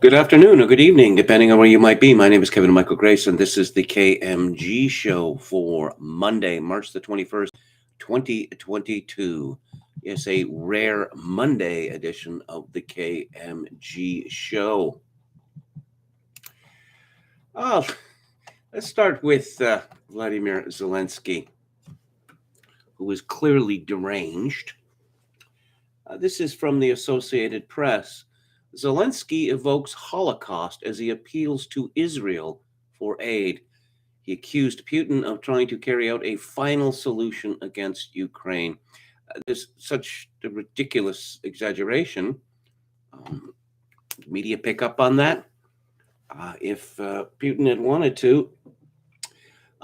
Good afternoon or good evening, depending on where you might be. My name is Kevin Michael Grace, and this is the KMG show for Monday, March the 21st, 2022. Yes, a rare Monday edition of the KMG show. Oh, let's start with Vladimir Zelensky, who is clearly deranged. This is from the Associated Press. Zelensky evokes Holocaust as he appeals to Israel for aid. He accused Putin of trying to carry out a final solution against Ukraine. There's such a ridiculous exaggeration. Um, Media pick up on that. If Putin had wanted to,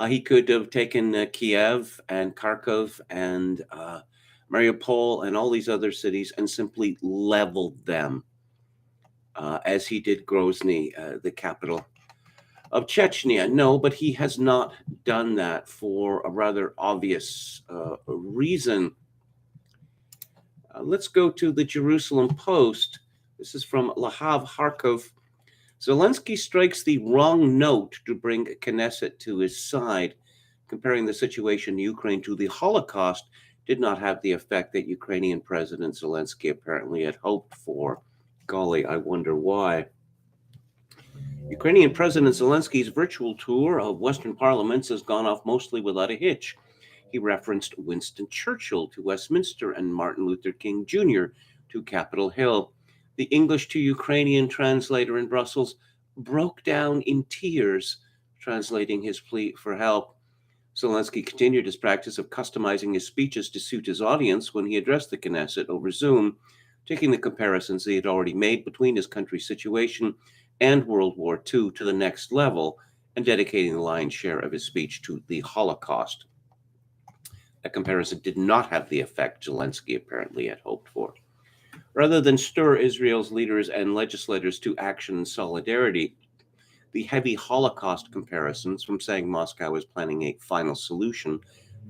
he could have taken Kiev and Kharkov and Mariupol and all these other cities and simply leveled them, as he did Grozny, the capital of Chechnya. No, but he has not done that for a rather obvious reason. Let's go to the Jerusalem Post. This is from Lahav Kharkov. Zelensky strikes the wrong note to bring Knesset to his side. Comparing the situation in Ukraine to the Holocaust did not have the effect that Ukrainian President Zelensky apparently had hoped for. Golly, I wonder why. Ukrainian President Zelensky's virtual tour of Western parliaments has gone off mostly without a hitch. He referenced Winston Churchill to Westminster and Martin Luther King Jr. to Capitol Hill. The English to Ukrainian translator in Brussels broke down in tears, translating his plea for help. Zelensky continued his practice of customizing his speeches to suit his audience when he addressed the Knesset over Zoom, taking the comparisons he had already made between his country's situation and World War II to the next level, and dedicating the lion's share of his speech to the Holocaust. That comparison did not have the effect Zelensky apparently had hoped for. Rather than stir Israel's leaders and legislators to action and solidarity, the heavy Holocaust comparisons, from saying Moscow is planning a final solution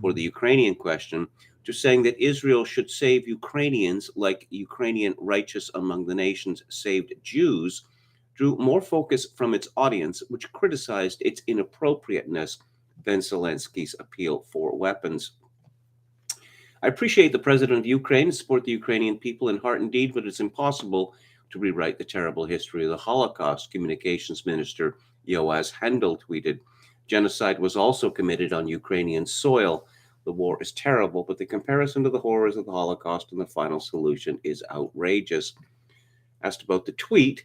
for the Ukrainian question to saying that Israel should save Ukrainians like Ukrainian righteous among the nations saved Jews, drew more focus from its audience, which criticized its inappropriateness than Zelensky's appeal for weapons. I appreciate the president of Ukraine and support the Ukrainian people in heart and deed, but it's impossible to rewrite the terrible history of the Holocaust, Communications Minister Yoaz Hendel tweeted. Genocide was also committed on Ukrainian soil. The war is terrible, but the comparison to the horrors of the Holocaust and the final solution is outrageous. Asked about the tweet,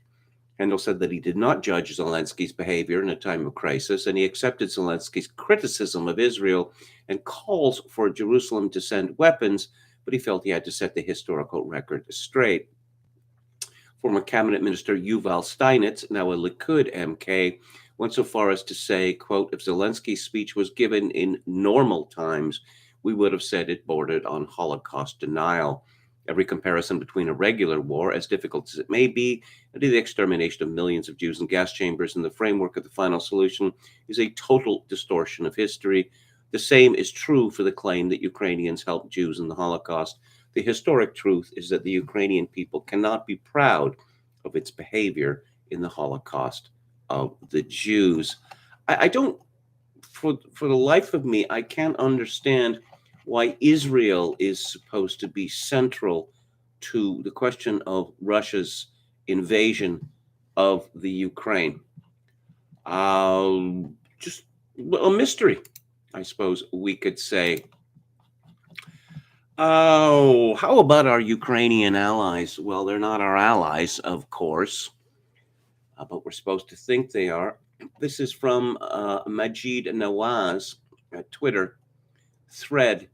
Hendel said that he did not judge Zelensky's behavior in a time of crisis, and he accepted Zelensky's criticism of Israel and calls for Jerusalem to send weapons, but he felt he had to set the historical record straight. Former cabinet minister Yuval Steinitz, now a Likud MK, went so far as to say, quote, if Zelensky's speech was given in normal times, we would have said it bordered on Holocaust denial. Every comparison between a regular war, as difficult as it may be, and the extermination of millions of Jews in gas chambers in the framework of the final solution is a total distortion of history. The same is true for the claim that Ukrainians helped Jews in the Holocaust. The historic truth is that the Ukrainian people cannot be proud of its behavior in the Holocaust of the Jews. I don't, for the life of me, I can't understand why Israel is supposed to be central to the question of Russia's invasion of the Ukraine. Just a mystery, I suppose we could say. Oh, how about our Ukrainian allies? Well, they're not our allies, of course, but we're supposed to think they are. This is from Majid Nawaz at Twitter thread.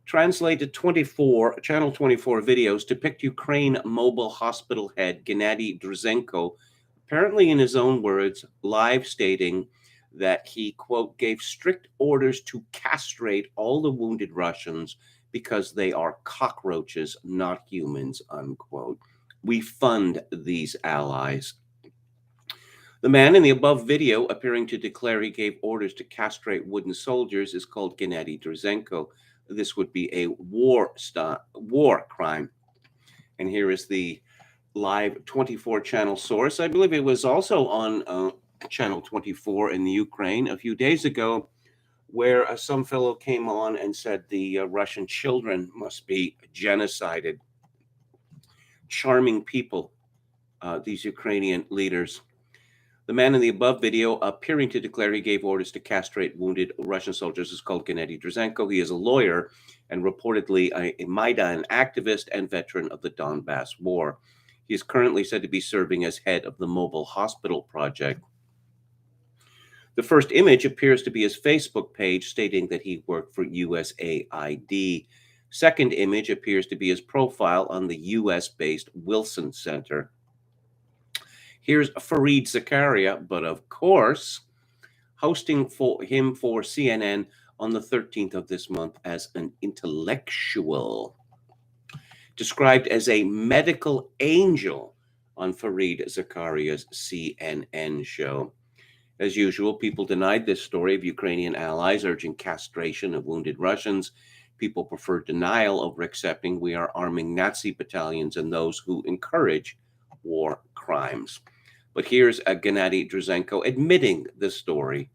Translated 24, Channel 24 videos depict Ukraine mobile hospital head Gennady Drzenko, apparently in his own words, live stating that he, quote, gave strict orders to castrate all the wounded Russians because they are cockroaches, not humans, unquote. We fund these allies. The man in the above video appearing to declare he gave orders to castrate wooden soldiers is called Gennady Drzenko. This would be a war crime. And here is the live 24 channel source. I believe it was also on channel 24 in the Ukraine a few days ago, where some fellow came on and said the Russian children must be genocided. Charming people, these Ukrainian leaders. The man in the above video, appearing to declare he gave orders to castrate wounded Russian soldiers, is called Gennady Drizhenko. He is a lawyer and reportedly a Maidan activist and veteran of the Donbass War. He is currently said to be serving as head of the Mobile Hospital Project. The first image appears to be his Facebook page stating that he worked for USAID. Second image appears to be his profile on the US-based Wilson Center. Here's Fareed Zakaria, but of course, hosting for CNN on the 13th of this month as an intellectual. Described as a medical angel on Fareed Zakaria's CNN show. As usual, people denied this story of Ukrainian allies urging castration of wounded Russians. People prefer denial over accepting we are arming Nazi battalions and those who encourage war crimes. But here's Gennady Drizhenko admitting the story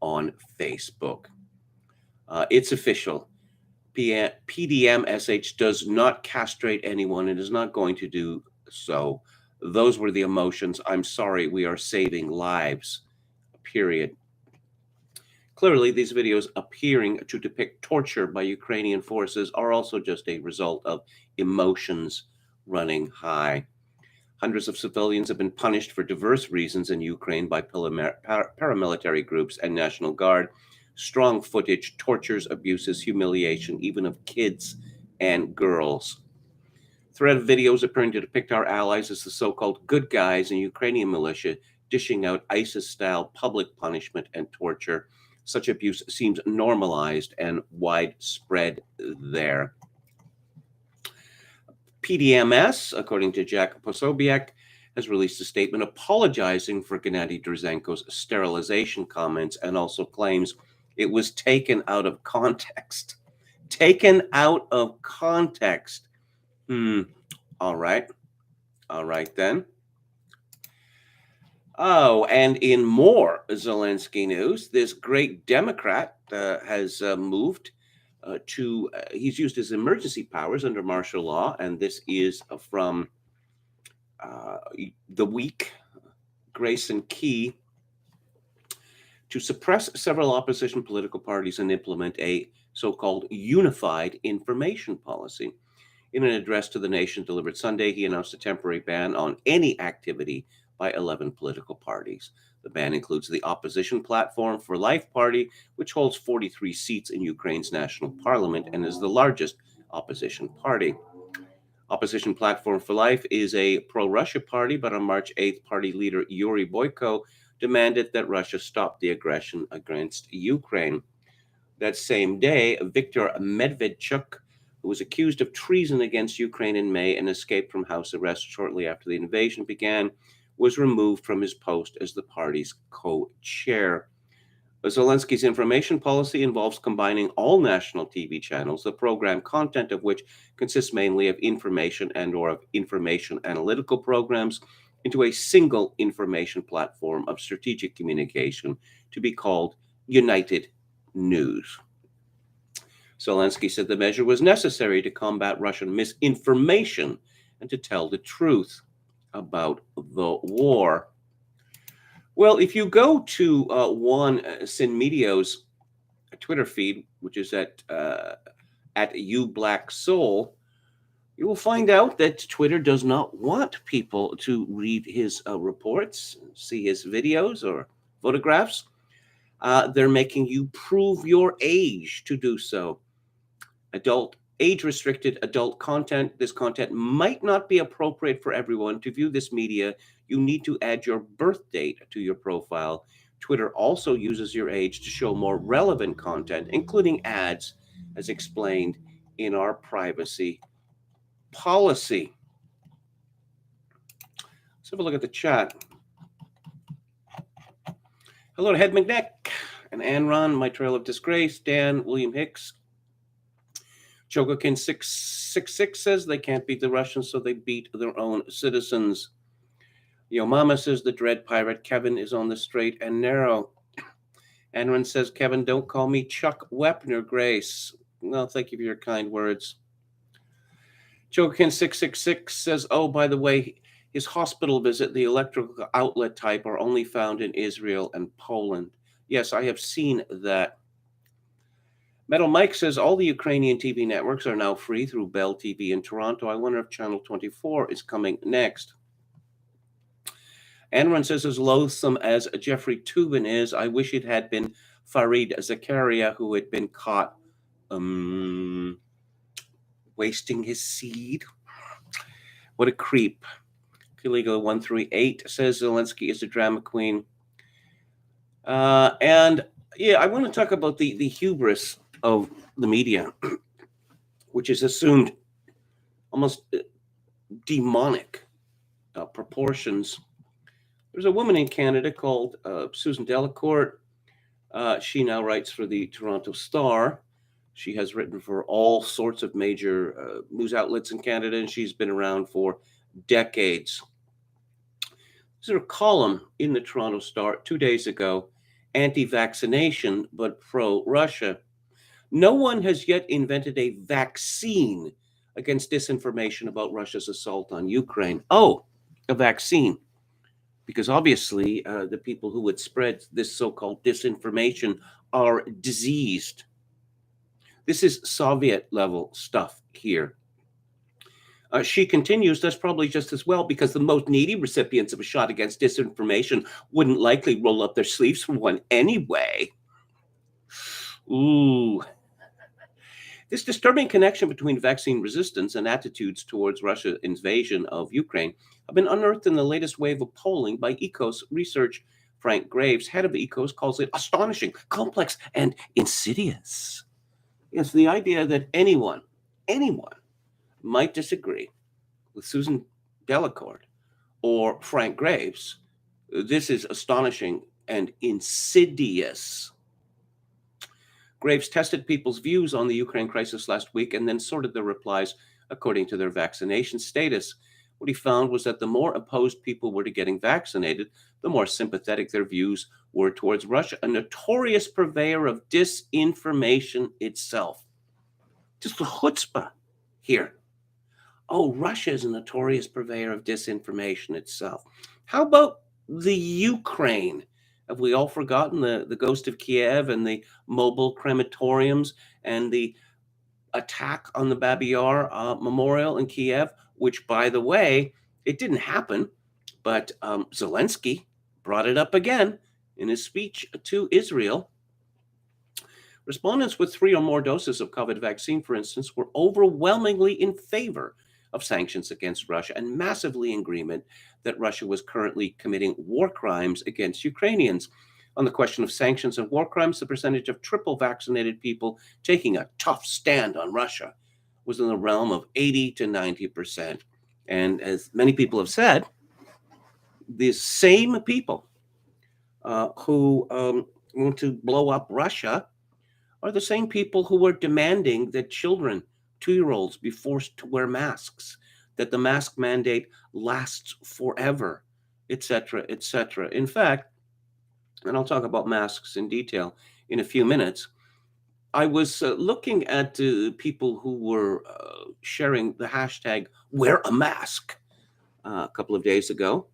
on Facebook. It's official. PDMSH does not castrate anyone and is not going to do so. Those were the emotions. I'm sorry, we are saving lives. Period. Clearly, these videos appearing to depict torture by Ukrainian forces are also just a result of emotions running high. Hundreds of civilians have been punished for diverse reasons in Ukraine by paramilitary groups and National Guard. Strong footage, tortures, abuses, humiliation, even of kids and girls. Thread of videos appearing to depict our allies as the so-called good guys in Ukrainian militia dishing out ISIS-style public punishment and torture. Such abuse seems normalized and widespread there. PDMS, according to Jack Posobiec, has released a statement apologizing for Gennady Drizhenko's sterilization comments and also claims it was taken out of context. Taken out of context. All right. All right, then. Oh, and in more Zelensky news, this great Democrat has moved he's used his emergency powers under martial law, and this is from The Week, Grayson Key, to suppress several opposition political parties and implement a so-called unified information policy. In an address to the nation delivered Sunday, he announced a temporary ban on any activity by 11 political parties. The ban includes the Opposition Platform for Life Party, which holds 43 seats in Ukraine's national parliament and is the largest opposition party. Opposition Platform for Life is a pro-Russia party, but on March 8th, party leader Yuri Boyko demanded that Russia stop the aggression against Ukraine. That same day, Viktor Medvedchuk, who was accused of treason against Ukraine in May and escaped from house arrest shortly after the invasion began, was removed from his post as the party's co-chair. Zelensky's information policy involves combining all national TV channels, the program content of which consists mainly of information and/or of information analytical programs, into a single information platform of strategic communication to be called United News. Zelensky said the measure was necessary to combat Russian misinformation and to tell the truth about the war. Well, if you go to Juan Sin Medio's Twitter feed, which is at @ublacksoul, you will find out that Twitter does not want people to read his reports, see his videos or photographs. They're making you prove your age to do so. Age-restricted adult content. This content might not be appropriate for everyone. To view this media, you need to add your birth date to your profile. Twitter also uses your age to show more relevant content, including ads, as explained in our privacy policy. Let's have a look at the chat. Hello to Head McNeck and Anron, My Trail of Disgrace, Dan, William Hicks, Chogokin 6 666 says they can't beat the Russians, so they beat their own citizens. Mama says the dread pirate Kevin is on the straight and narrow. Anron says, Kevin, don't call me Chuck Wepner, Grace. No, thank you for your kind words. Jokin666 says, oh, by the way, his hospital visit, the electrical outlet type, are only found in Israel and Poland. Yes, I have seen that. Metal Mike says all the Ukrainian TV networks are now free through Bell TV in Toronto. I wonder if Channel 24 is coming next. Anron says, as loathsome as Jeffrey Toobin is, I wish it had been Fareed Zakaria who had been caught wasting his seed. What a creep. Kiligo138 says Zelensky is a drama queen. And yeah, I want to talk about the hubris of the media, which is assumed almost demonic proportions. There's a woman in Canada called Susan Delacourt. She now writes for the Toronto Star. She has written for all sorts of major news outlets in Canada, and she's been around for decades. There's a column in the Toronto Star 2 days ago, anti-vaccination but pro-Russia. No one has yet invented a vaccine against disinformation about Russia's assault on Ukraine. Oh, a vaccine. Because obviously the people who would spread this so-called disinformation are diseased. This is Soviet-level stuff here. She continues, that's probably just as well, because the most needy recipients of a shot against disinformation wouldn't likely roll up their sleeves for one anyway. Ooh. This disturbing connection between vaccine resistance and attitudes towards Russia's invasion of Ukraine have been unearthed in the latest wave of polling by ECOS research. Frank Graves, head of ECOS, calls it astonishing, complex, and insidious. Yes, the idea that anyone might disagree with Susan Delacourt or Frank Graves, this is astonishing and insidious. Graves tested people's views on the Ukraine crisis last week and then sorted their replies according to their vaccination status. What he found was that the more opposed people were to getting vaccinated, the more sympathetic their views were towards Russia, a notorious purveyor of disinformation itself. Just a chutzpah here. Oh, Russia is a notorious purveyor of disinformation itself. How about the Ukraine? Have we all forgotten the ghost of Kiev and the mobile crematoriums and the attack on the Babi Yar memorial in Kiev, which, by the way, it didn't happen, but Zelensky brought it up again in his speech to Israel. Respondents with 3 or more doses of COVID vaccine, for instance, were overwhelmingly in favor of sanctions against Russia and massively in agreement that Russia was currently committing war crimes against Ukrainians. On the question of sanctions and war crimes, the percentage of triple vaccinated people taking a tough stand on Russia was in the realm of 80 to 90%. And as many people have said, the same people who want to blow up Russia are the same people who are demanding that children, 2-year-olds, be forced to wear masks, that the mask mandate lasts forever, etc., etc. In fact, and I'll talk about masks in detail in a few minutes, I was looking at people who were sharing the hashtag wear a mask a couple of days ago,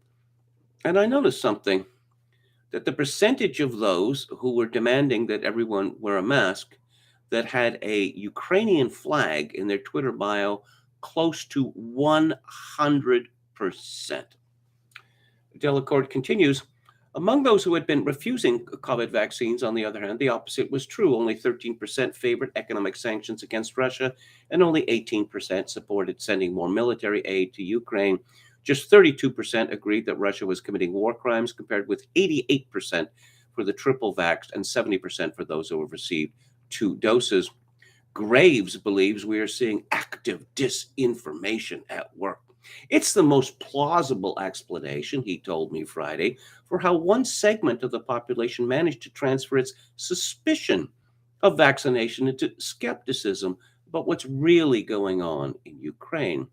and I noticed something, that the percentage of those who were demanding that everyone wear a mask that had a Ukrainian flag in their Twitter bio, close to 100%. Delacourt continues, among those who had been refusing COVID vaccines, on the other hand, the opposite was true. Only 13% favored economic sanctions against Russia, and only 18% supported sending more military aid to Ukraine. Just 32% agreed that Russia was committing war crimes, compared with 88% for the triple vaxxed and 70% for those who have received 2 doses. Graves believes we are seeing active disinformation at work. It's the most plausible explanation, he told me Friday, for how one segment of the population managed to transfer its suspicion of vaccination into skepticism about what's really going on in Ukraine.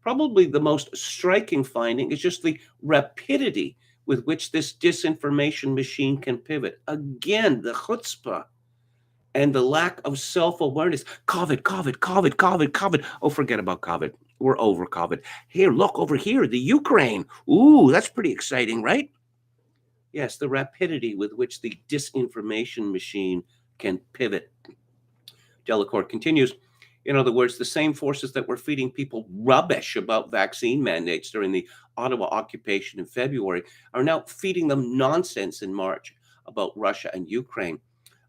Probably the most striking finding is just the rapidity with which this disinformation machine can pivot. Again, the chutzpah and the lack of self-awareness. COVID, COVID, COVID, COVID, COVID. Oh, forget about COVID. We're over COVID. Here, look over here, the Ukraine. Ooh, that's pretty exciting, right? Yes, the rapidity with which the disinformation machine can pivot. Delacourt continues. In other words, the same forces that were feeding people rubbish about vaccine mandates during the Ottawa occupation in February are now feeding them nonsense in March about Russia and Ukraine.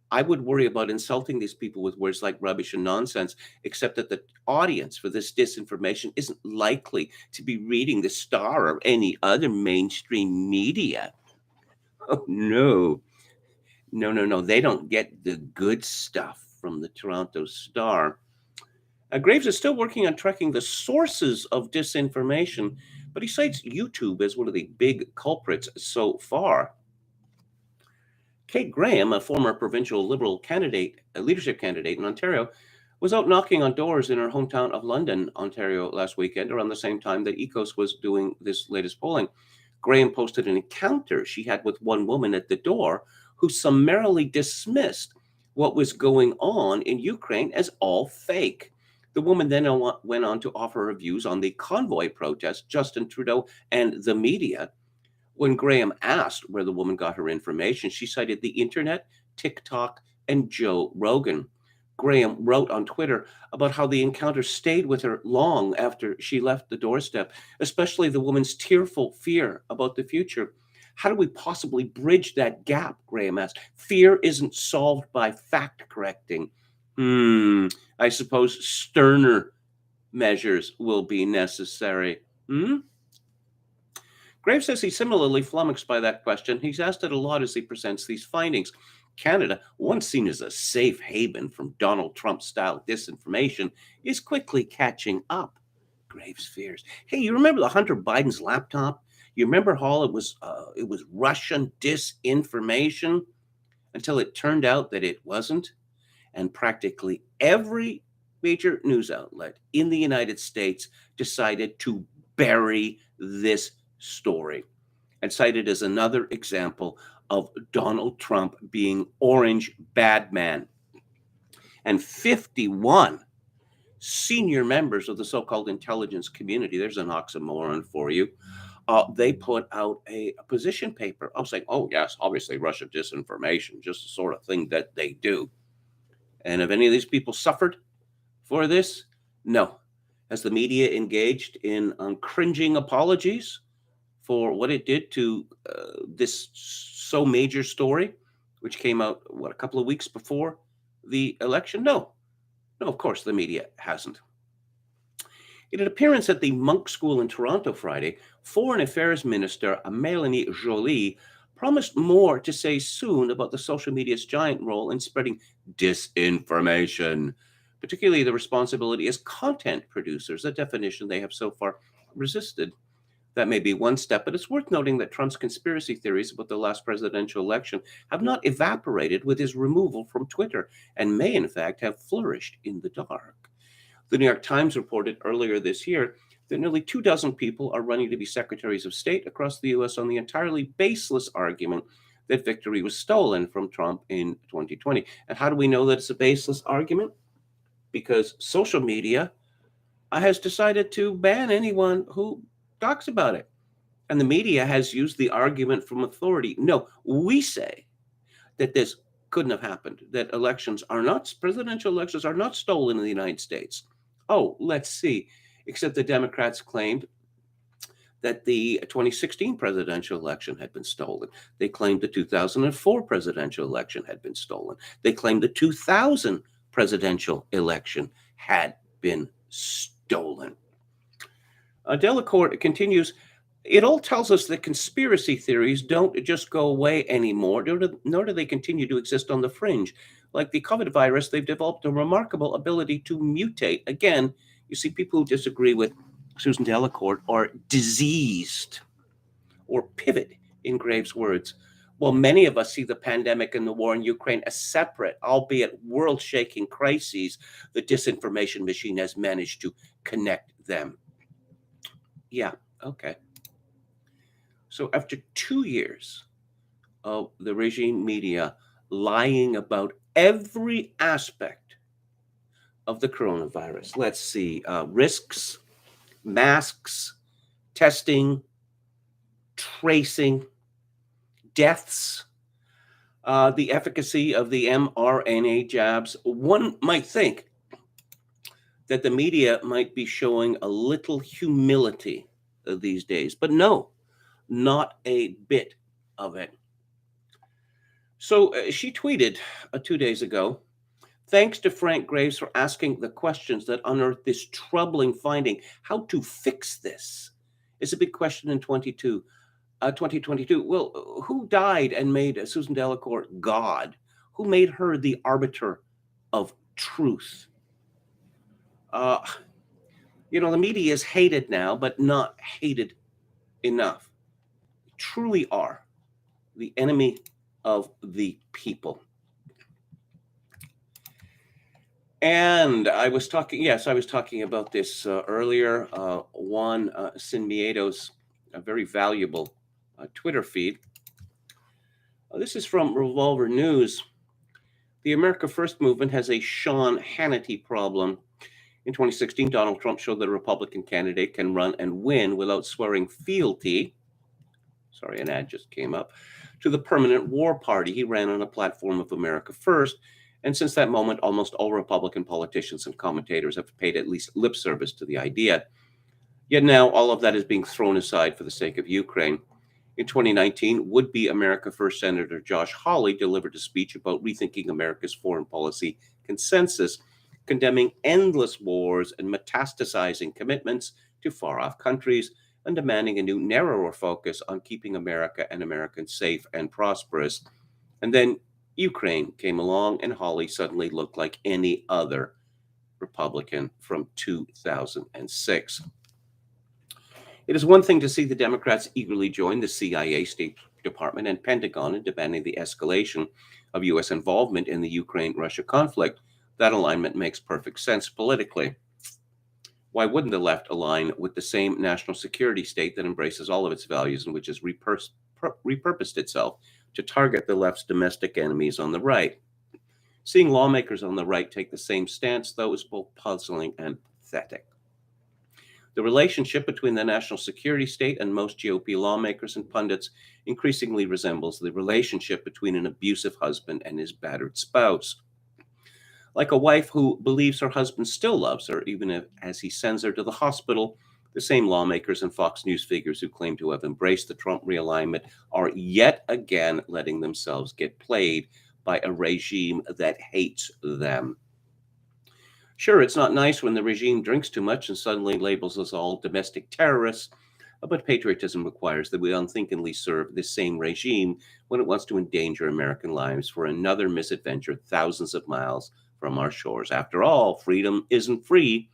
I would worry about insulting these people with words like rubbish and nonsense, except that the audience for this disinformation isn't likely to be reading the Star or any other mainstream media. Oh, no. No. They don't get the good stuff from the Toronto Star. Graves is still working on tracking the sources of disinformation, but he cites YouTube as one of the big culprits so far. Kate Graham, a former provincial Liberal candidate, a leadership candidate in Ontario, was out knocking on doors in her hometown of London, Ontario, last weekend, around the same time that ECOS was doing this latest polling. Graham posted an encounter she had with one woman at the door who summarily dismissed what was going on in Ukraine as all fake. The woman then went on to offer her views on the convoy protest, Justin Trudeau, and the media. When Graham asked where the woman got her information, she cited the internet, TikTok, and Joe Rogan. Graham wrote on Twitter about how the encounter stayed with her long after she left the doorstep, especially the woman's tearful fear about the future. How do we possibly bridge that gap? Graham asked. Fear isn't solved by fact correcting. I suppose sterner measures will be necessary. Graves says he's similarly flummoxed by that question. He's asked it a lot as he presents these findings. Canada, once seen as a safe haven from Donald Trump-style disinformation, is quickly catching up. Graves fears. Hey, you remember the Hunter Biden's laptop? You remember how it was Russian disinformation until it turned out that it wasn't? And practically every major news outlet in the United States decided to bury this story and cite it as another example of Donald Trump being orange bad man. And 51 senior members of the so-called intelligence community, there's an oxymoron for you, they put out a position paper. I was saying, oh yes, obviously Russia disinformation, just the sort of thing that they do. And have any of these people suffered for this? No. Has the media engaged in cringing apologies for what it did to this so major story, which came out, a couple of weeks before the election? No, of course the media hasn't. In an appearance at the Monk School in Toronto Friday, Foreign Affairs Minister Mélanie Joly promised more to say soon about the social media's giant role in spreading disinformation, particularly the responsibility as content producers, a definition they have so far resisted. That may be one step, but it's worth noting that Trump's conspiracy theories about the last presidential election have not evaporated with his removal from Twitter and may, in fact, have flourished in the dark. The New York Times reported earlier this year that nearly 24 people are running to be secretaries of state across the U.S. on the entirely baseless argument that victory was stolen from Trump in 2020. And how do we know that it's a baseless argument? Because social media has decided to ban anyone who talks about it. And the media has used the argument from authority. No, we say that this couldn't have happened, that presidential elections are not stolen in the United States. Oh, let's see. Except the Democrats claimed that the 2016 presidential election had been stolen. They claimed the 2004 presidential election had been stolen. They claimed the 2000 presidential election had been stolen. Delacourt continues, it all tells us that conspiracy theories don't just go away anymore, nor do they continue to exist on the fringe. Like the COVID virus, they've developed a remarkable ability to mutate. Again, you see, people who disagree with Susan Delacourt are diseased or pivot, in Graves' words, While many of us see the pandemic and the war in Ukraine as separate, albeit world-shaking crises, the disinformation machine has managed to connect them. Yeah, okay. So after 2 years of the regime media lying about every aspect of the coronavirus, let's see, risks, masks, testing, tracing, deaths, the efficacy of the mRNA jabs, one might think that the media might be showing a little humility these days, but no, not a bit of it. So she tweeted 2 days ago, thanks to Frank Graves for asking the questions that unearthed this troubling finding. How to fix this is a big question in 2022. Well, who died and made Susan Delacour God? Who made her the arbiter of truth? The media is hated now, but not hated enough. They truly are the enemy of the people. And I was talking about this earlier. Juan Sin Mieto's very valuable Twitter feed. This is from Revolver News. The America First movement has a Sean Hannity problem. In 2016, Donald Trump showed that a Republican candidate can run and win without swearing fealty. Sorry, an ad just came up. To the permanent war party. He ran on a platform of America First. And since that moment, almost all Republican politicians and commentators have paid at least lip service to the idea. Yet now all of that is being thrown aside for the sake of Ukraine. In 2019, would-be America First Senator Josh Hawley delivered a speech about rethinking America's foreign policy consensus, condemning endless wars and metastasizing commitments to far-off countries, and demanding a new, narrower focus on keeping America and Americans safe and prosperous. And then Ukraine came along, and Hawley suddenly looked like any other Republican from 2006. It is one thing to see the Democrats eagerly join the CIA, State Department, and Pentagon in demanding the escalation of U.S. involvement in the Ukraine-Russia conflict. That alignment makes perfect sense politically. Why wouldn't the left align with the same national security state that embraces all of its values and which has repurposed itself to target the left's domestic enemies on the right? Seeing lawmakers on the right take the same stance, though, is both puzzling and pathetic. The relationship between the national security state and most GOP lawmakers and pundits increasingly resembles the relationship between an abusive husband and his battered spouse. Like a wife who believes her husband still loves her, even as he sends her to the hospital, the same lawmakers and Fox News figures who claim to have embraced the Trump realignment are yet again letting themselves get played by a regime that hates them. Sure, it's not nice when the regime drinks too much and suddenly labels us all domestic terrorists, but patriotism requires that we unthinkingly serve this same regime when it wants to endanger American lives for another misadventure thousands of miles from our shores. After all, freedom isn't free.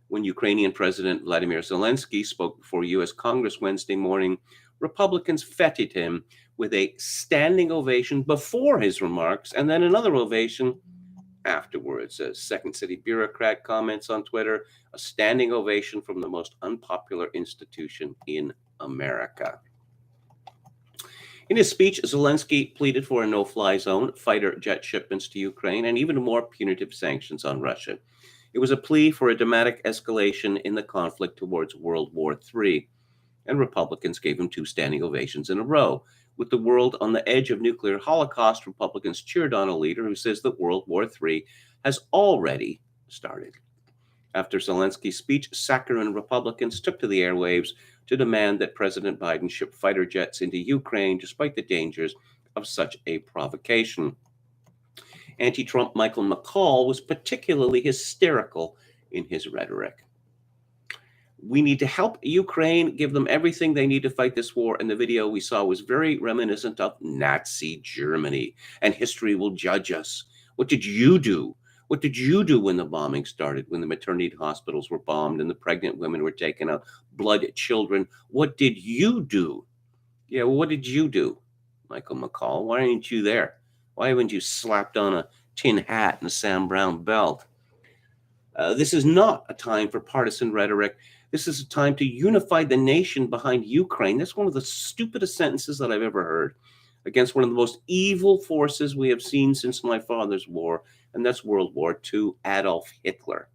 When Ukrainian President Vladimir Zelensky spoke before U.S. Congress Wednesday morning, Republicans feted him with a standing ovation before his remarks and then another ovation afterwards. A Second City bureaucrat comments on Twitter, a standing ovation from the most unpopular institution in America. In his speech, Zelensky pleaded for a no-fly zone, fighter jet shipments to Ukraine, and even more punitive sanctions on Russia. It was a plea for a dramatic escalation in the conflict towards World War III, and Republicans gave him 2 standing ovations in a row. With the world on the edge of nuclear holocaust, Republicans cheered on a leader who says that World War III has already started. After Zelensky's speech, saccharine Republicans took to the airwaves to demand that President Biden ship fighter jets into Ukraine despite the dangers of such a provocation. Anti-Trump Michael McCall was particularly hysterical in his rhetoric. We need to help Ukraine, give them everything they need to fight this war. And the video we saw was very reminiscent of Nazi Germany. And history will judge us. What did you do? What did you do when the bombing started, when the maternity hospitals were bombed and the pregnant women were taken out, blood children? What did you do? Yeah, well, what did you do? Michael McCall. Why aren't you there? Why haven't you slapped on a tin hat and a Sam Brown belt? This is not a time for partisan rhetoric. This is a time to unify the nation behind Ukraine. That's one of the stupidest sentences that I've ever heard against one of the most evil forces we have seen since my father's war, and that's World War II, Adolf Hitler.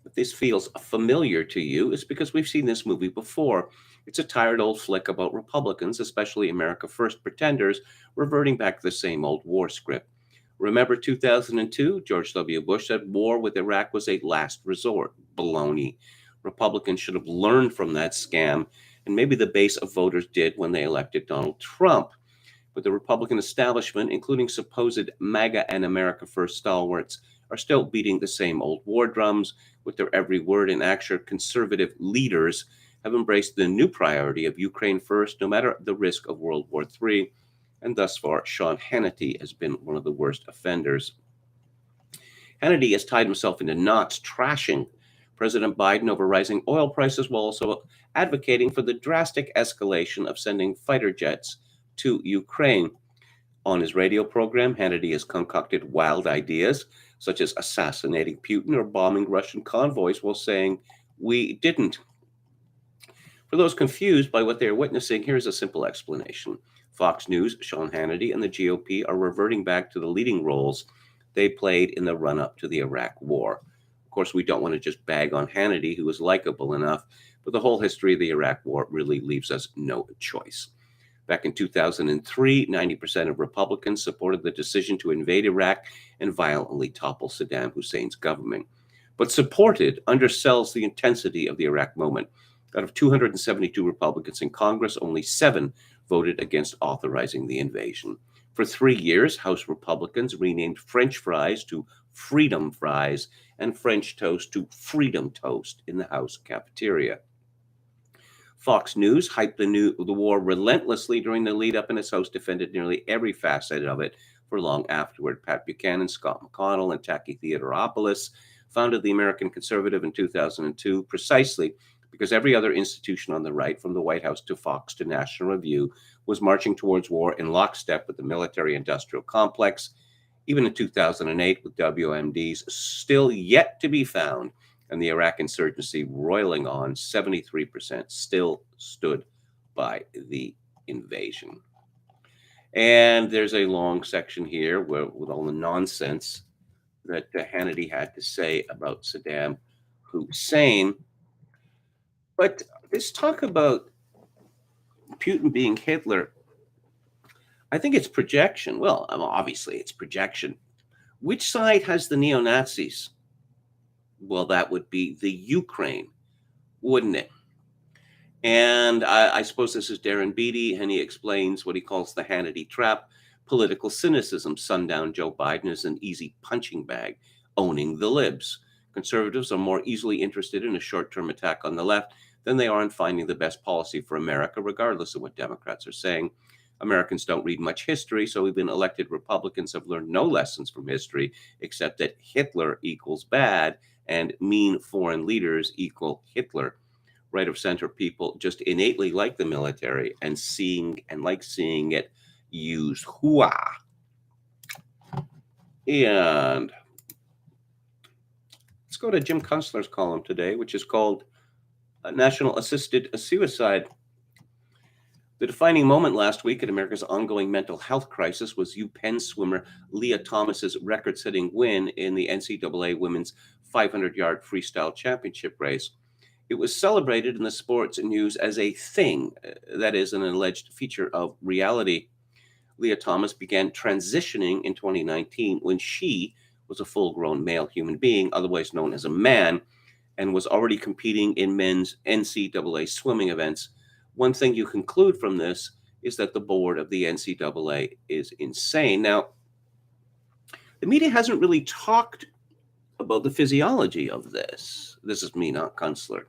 If this feels familiar to you, it's because we've seen this movie before. It's a tired old flick about Republicans, especially America First pretenders, reverting back to the same old war script. Remember 2002? George W. Bush said war with Iraq was a last resort. Baloney. Republicans should have learned from that scam, and maybe the base of voters did when they elected Donald Trump. But the Republican establishment, including supposed MAGA and America First stalwarts, are still beating the same old war drums with their every word and action. Conservative leaders have embraced the new priority of Ukraine first, no matter the risk of World War III. And thus far, Sean Hannity has been one of the worst offenders. Hannity has tied himself into knots, trashing President Biden over rising oil prices while also advocating for the drastic escalation of sending fighter jets to Ukraine. On his radio program, Hannity has concocted wild ideas, such as assassinating Putin or bombing Russian convoys, while saying, "We didn't." For those confused by what they are witnessing, here's a simple explanation. Fox News, Sean Hannity, and the GOP are reverting back to the leading roles they played in the run-up to the Iraq War. Of course, we don't want to just bag on Hannity, who was likable enough, but the whole history of the Iraq War really leaves us no choice. Back in 2003, 90% of Republicans supported the decision to invade Iraq and violently topple Saddam Hussein's government. But supported undersells the intensity of the Iraq moment. Out of 272 Republicans in Congress, only 7 voted against authorizing the invasion. For 3 years, House Republicans renamed French fries to Freedom Fries and French toast to Freedom Toast in the House cafeteria. Fox News hyped the war relentlessly during the lead up, and its host defended nearly every facet of it for long afterward. Pat Buchanan, Scott McConnell, and Taki Theodoropoulos founded the American Conservative in 2002 precisely because every other institution on the right, from the White House to Fox to National Review, was marching towards war in lockstep with the military-industrial complex. Even in 2008, with WMDs still yet to be found and the Iraq insurgency roiling on, 73% still stood by the invasion. And there's a long section here with all the nonsense that Hannity had to say about Saddam Hussein. But this talk about Putin being Hitler, I think it's projection. Well, obviously it's projection. Which side has the neo-Nazis? Well, that would be the Ukraine, wouldn't it? And I suppose this is Darren Beattie, and he explains what he calls the Hannity trap, political cynicism. Sundown Joe Biden is an easy punching bag, owning the libs. Conservatives are more easily interested in a short-term attack on the left than they are in finding the best policy for America, regardless of what Democrats are saying. Americans don't read much history, so even elected Republicans have learned no lessons from history, except that Hitler equals bad and mean foreign leaders equal Hitler. Right of center people just innately like the military and like seeing it used. Hooah! And let's go to Jim Kunstler's column today, which is called National Assisted Suicide. The defining moment last week in America's ongoing mental health crisis was UPenn swimmer Leah Thomas's record-setting win in the NCAA Women's 500-yard freestyle championship race. It was celebrated in the sports news as a thing, that is, an alleged feature of reality. Leah Thomas began transitioning in 2019 when she was a full-grown male human being, otherwise known as a man, and was already competing in men's NCAA swimming events. One thing you conclude from this is that the board of the NCAA is insane. Now, the media hasn't really talked about the physiology of this. This is me, not Kunstler.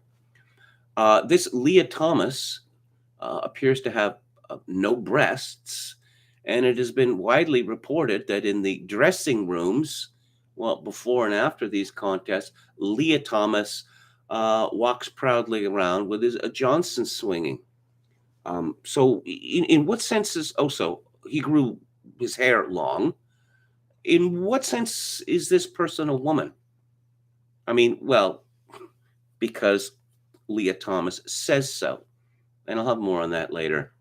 This Leah Thomas appears to have no breasts, and it has been widely reported that in the dressing rooms, well, before and after these contests, Leah Thomas walks proudly around with his Johnson swinging. So, in what sense is also he grew his hair long? In what sense is this person a woman? I mean, well, because Leah Thomas says so. And I'll have more on that later.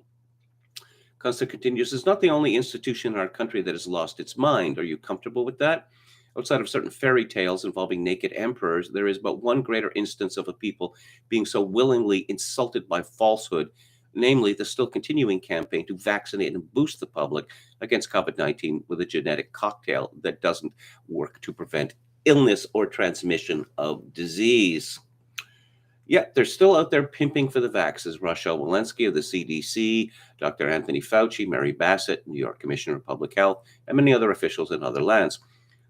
Costa continues, it's not the only institution in our country that has lost its mind. Are you comfortable with that? Outside of certain fairy tales involving naked emperors, there is but one greater instance of a people being so willingly insulted by falsehood, namely the still continuing campaign to vaccinate and boost the public against COVID-19 with a genetic cocktail that doesn't work to prevent illness or transmission of disease. Yet they're still out there pimping for the vaxes. Rochelle Walensky of the CDC, Dr. Anthony Fauci, Mary Bassett, New York Commissioner of Public Health, and many other officials in other lands.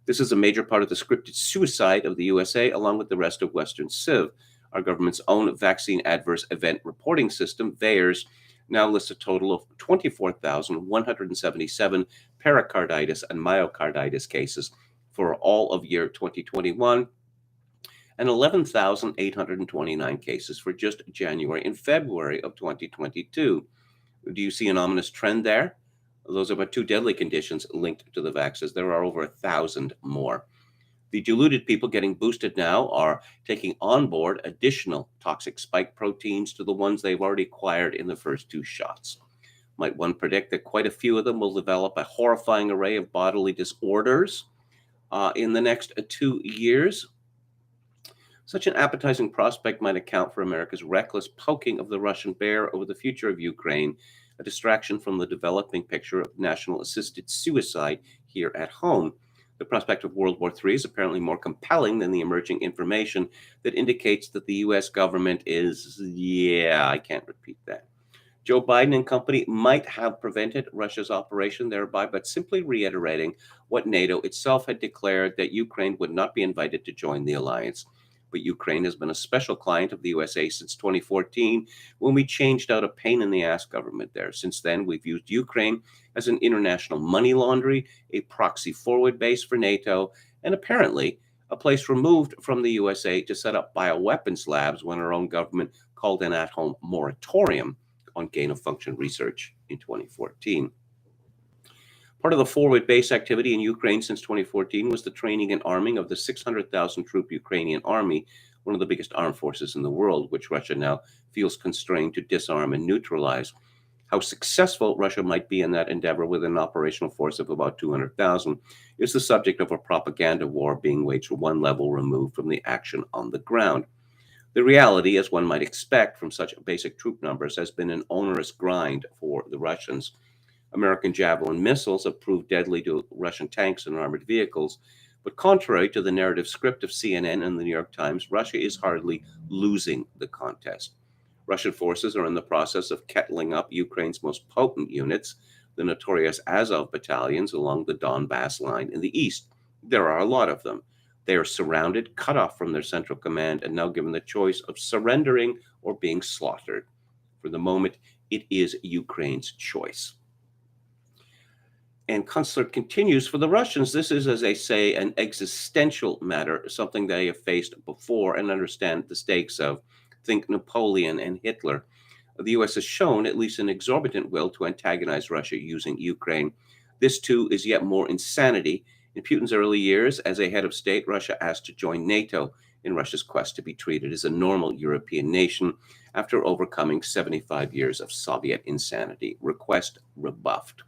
This is a major part of the scripted suicide of the USA, along with the rest of Western Civ. Our government's own vaccine adverse event reporting system, VAERS, now lists a total of 24,177 pericarditis and myocarditis cases for all of year 2021 and 11,829 cases for just January and February of 2022. Do you see an ominous trend there? Those are but two deadly conditions linked to the vaccines. There are over 1,000 more. The deluded people getting boosted now are taking on board additional toxic spike proteins to the ones they've already acquired in the first two shots. Might one predict that quite a few of them will develop a horrifying array of bodily disorders in the next 2 years? Such an appetizing prospect might account for America's reckless poking of the Russian bear over the future of Ukraine, a distraction from the developing picture of national assisted suicide here at home. The prospect of World War III is apparently more compelling than the emerging information that indicates that the U.S. government is, I can't repeat that. Joe Biden and company might have prevented Russia's operation thereby, but simply reiterating what NATO itself had declared, that Ukraine would not be invited to join the alliance. But Ukraine has been a special client of the USA since 2014, when we changed out a pain-in-the-ass government there. Since then, we've used Ukraine as an international money laundry, a proxy forward base for NATO, and apparently a place removed from the USA to set up bioweapons labs when our own government called an at-home moratorium on gain-of-function research in 2014. Part of the forward base activity in Ukraine since 2014 was the training and arming of the 600,000 troop Ukrainian army, one of the biggest armed forces in the world, which Russia now feels constrained to disarm and neutralize. How successful Russia might be in that endeavor with an operational force of about 200,000 is the subject of a propaganda war being waged one level removed from the action on the ground. The reality, as one might expect from such basic troop numbers, has been an onerous grind for the Russians. American Javelin missiles have proved deadly to Russian tanks and armored vehicles, but contrary to the narrative script of CNN and the New York Times, Russia is hardly losing the contest. Russian forces are in the process of kettling up Ukraine's most potent units, the notorious Azov battalions along the Donbass line in the east. There are a lot of them. They are surrounded, cut off from their central command, and now given the choice of surrendering or being slaughtered. For the moment, it is Ukraine's choice. And Kunstler continues, for the Russians, this is, as they say, an existential matter, something they have faced before and understand the stakes of. Think Napoleon and Hitler. The U.S. has shown at least an exorbitant will to antagonize Russia using Ukraine. This, too, is yet more insanity. In Putin's early years as a head of state, Russia asked to join NATO in Russia's quest to be treated as a normal European nation after overcoming 75 years of Soviet insanity. Request rebuffed.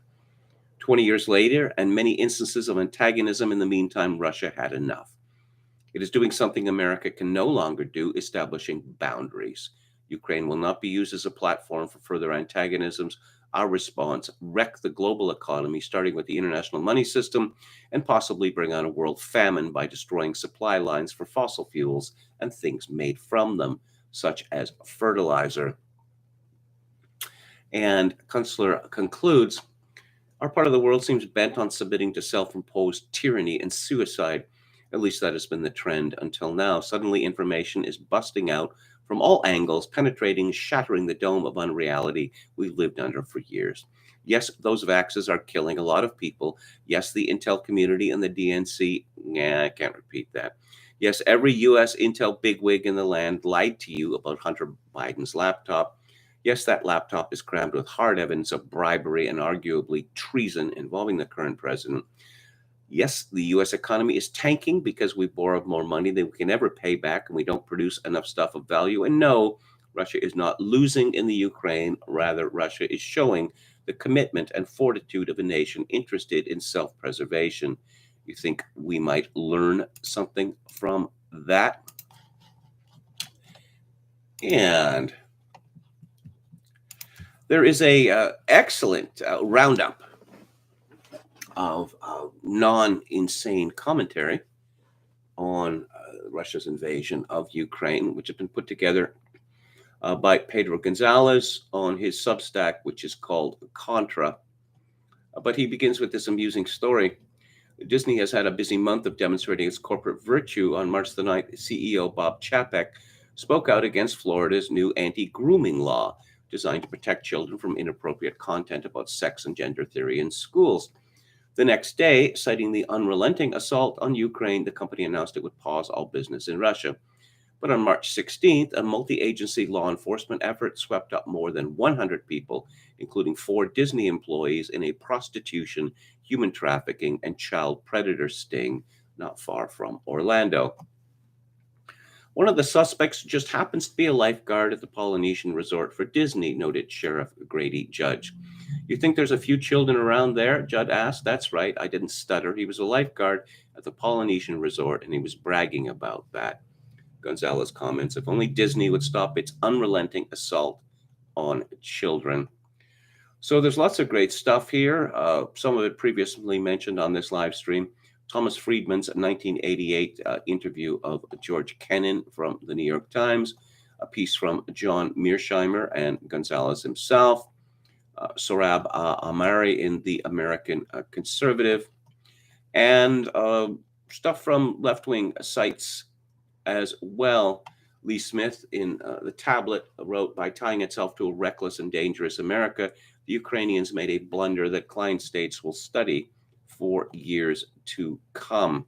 20 years later, and many instances of antagonism in the meantime, Russia had enough. It is doing something America can no longer do, establishing boundaries. Ukraine will not be used as a platform for further antagonisms. Our response: wreck the global economy, starting with the international money system, and possibly bring on a world famine by destroying supply lines for fossil fuels and things made from them, such as fertilizer. And Kunstler concludes, our part of the world seems bent on submitting to self-imposed tyranny and suicide. At least that has been the trend until now. Suddenly, information is busting out from all angles, penetrating, shattering the dome of unreality we've lived under for years. Yes, those vaxes are killing a lot of people. Yes, the Intel community and the DNC, I can't repeat that. Yes, every U.S. Intel bigwig in the land lied to you about Hunter Biden's laptop. Yes, that laptop is crammed with hard evidence of bribery and arguably treason involving the current president. Yes, the US economy is tanking because we borrowed more money than we can ever pay back and we don't produce enough stuff of value. And no, Russia is not losing in the Ukraine. Rather, Russia is showing the commitment and fortitude of a nation interested in self preservation. You think we might learn something from that? And there is a excellent roundup of non-insane commentary on Russia's invasion of Ukraine, which has been put together by Pedro Gonzalez on his Substack, which is called Contra. But he begins with this amusing story. Disney has had a busy month of demonstrating its corporate virtue. On March the 9th, CEO Bob Chapek spoke out against Florida's new anti-grooming law designed to protect children from inappropriate content about sex and gender theory in schools. The next day, citing the unrelenting assault on Ukraine, the company announced it would pause all business in Russia. But on March 16th, a multi-agency law enforcement effort swept up more than 100 people, including 4 Disney employees, in a prostitution, human trafficking, and child predator sting not far from Orlando. One of the suspects just happens to be a lifeguard at the Polynesian resort for Disney, noted Sheriff Grady Judge. You think there's a few children around there? Judd asked. That's right. I didn't stutter. He was a lifeguard at the Polynesian resort, and he was bragging about that. Gonzalez comments, if only Disney would stop its unrelenting assault on children. So there's lots of great stuff here. Some of it previously mentioned on this live stream. Thomas Friedman's 1988 interview of George Kennan from the New York Times, a piece from John Mearsheimer and Gonzalez himself, Sohrab Ahmari in The American Conservative, and stuff from left-wing sites as well. Lee Smith in The Tablet wrote, by tying itself to a reckless and dangerous America, the Ukrainians made a blunder that client states will study for years to come.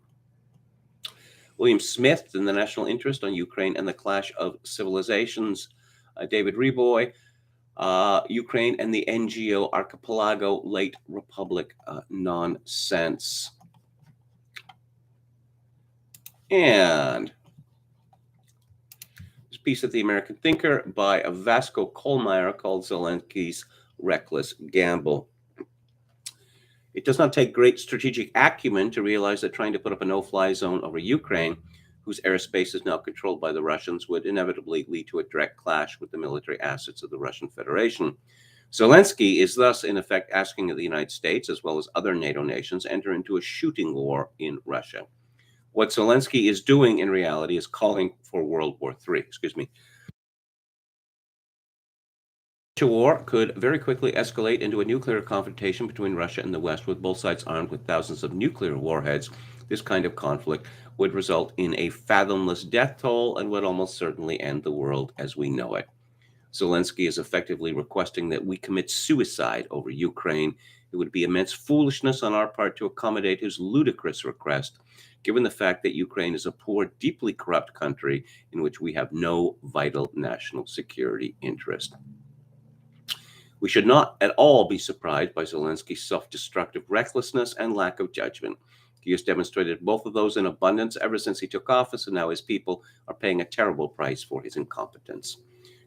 William Smith in The National Interest on Ukraine and the Clash of Civilizations. David Reboy, Ukraine and the NGO Archipelago, Late Republic Nonsense. And this piece of The American Thinker by Vasco Kollmeyer called Zelensky's Reckless Gamble. It does not take great strategic acumen to realize that trying to put up a no-fly zone over Ukraine, whose airspace is now controlled by the Russians, would inevitably lead to a direct clash with the military assets of the Russian Federation. Zelensky is thus, in effect, asking the United States, as well as other NATO nations, enter into a shooting war in Russia. What Zelensky is doing in reality is calling for World War III. War could very quickly escalate into a nuclear confrontation between Russia and the West, with both sides armed with thousands of nuclear warheads. This kind of conflict would result in a fathomless death toll and would almost certainly end the world as we know it. Zelensky is effectively requesting that we commit suicide over Ukraine. It would be immense foolishness on our part to accommodate his ludicrous request, given the fact that Ukraine is a poor, deeply corrupt country in which we have no vital national security interest. We should not at all be surprised by Zelensky's self-destructive recklessness and lack of judgment. He has demonstrated both of those in abundance ever since he took office, and now his people are paying a terrible price for his incompetence.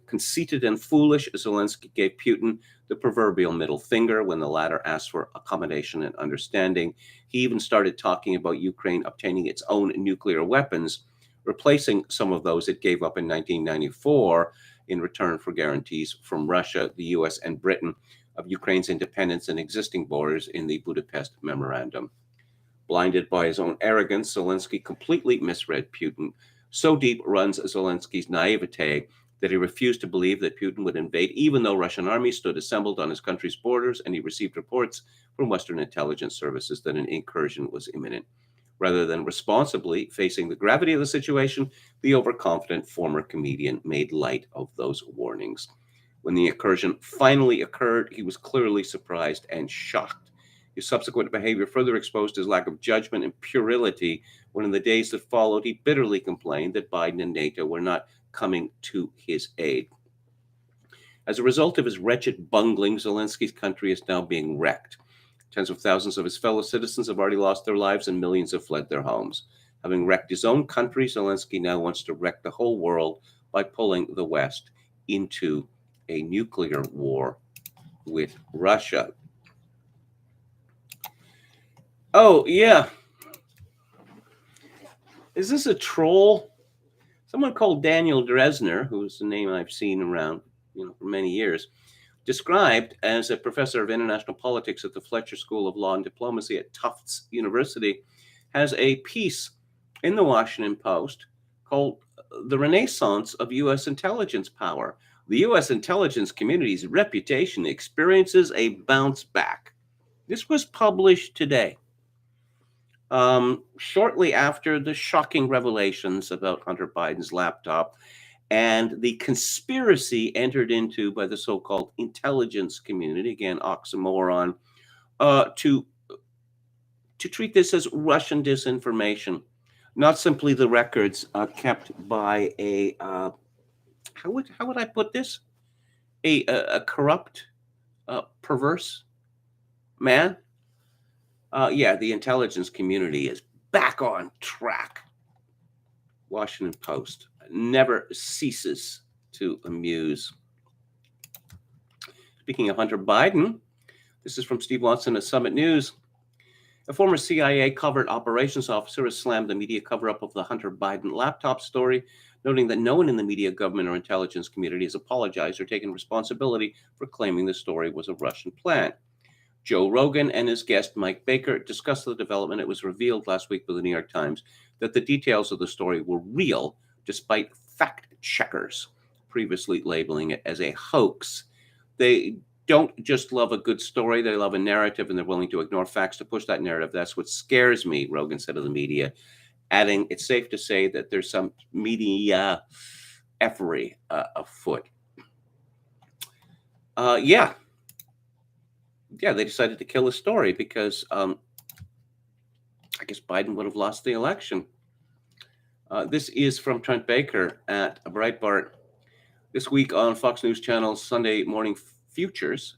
Conceited and foolish, Zelensky gave Putin the proverbial middle finger when the latter asked for accommodation and understanding. He even started talking about Ukraine obtaining its own nuclear weapons, replacing some of those it gave up in 1994 in return for guarantees from Russia, the US, and Britain of Ukraine's independence and existing borders in the Budapest Memorandum. Blinded by his own arrogance, Zelensky completely misread Putin. So deep runs Zelensky's naivete that he refused to believe that Putin would invade, even though Russian armies stood assembled on his country's borders, and he received reports from Western intelligence services that an incursion was imminent. Rather than responsibly facing the gravity of the situation, the overconfident former comedian made light of those warnings. When the incursion finally occurred, he was clearly surprised and shocked. His subsequent behavior further exposed his lack of judgment and puerility when, in the days that followed, he bitterly complained that Biden and NATO were not coming to his aid. As a result of his wretched bungling, Zelensky's country is now being wrecked. Tens of thousands of his fellow citizens have already lost their lives and millions have fled their homes. Having wrecked his own country, Zelensky now wants to wreck the whole world by pulling the West into a nuclear war with Russia. Oh, yeah. Is this a troll? Someone called Daniel Dresner, who's a name I've seen around, for many years, described as a professor of international politics at the Fletcher School of Law and Diplomacy at Tufts University, has a piece in the Washington Post called "The Renaissance of U.S. Intelligence Power. The U.S. intelligence community's reputation experiences a bounce back." This was published today, shortly after the shocking revelations about Hunter Biden's laptop and the conspiracy entered into by the so-called intelligence community, again, oxymoron, to treat this as Russian disinformation, not simply the records kept by a how would I put this? A corrupt, perverse man. Yeah, the intelligence community is back on track. Washington Post never ceases to amuse. Speaking of Hunter Biden, this is from Steve Watson at Summit News. A former CIA covert operations officer has slammed the media cover-up of the Hunter Biden laptop story, noting that no one in the media, government, or intelligence community has apologized or taken responsibility for claiming the story was a Russian plant. Joe Rogan and his guest Mike Baker discussed the development. It was revealed last week by the New York Times that the details of the story were real, despite fact checkers previously labeling it as a hoax. They don't just love a good story, they love a narrative, and they're willing to ignore facts to push that narrative. That's what scares me, Rogan said of the media, adding, it's safe to say that there's some media effery afoot. Yeah, they decided to kill the story because I guess Biden would have lost the election. This is from Trent Baker at Breitbart. This week on Fox News Channel's Sunday Morning Futures,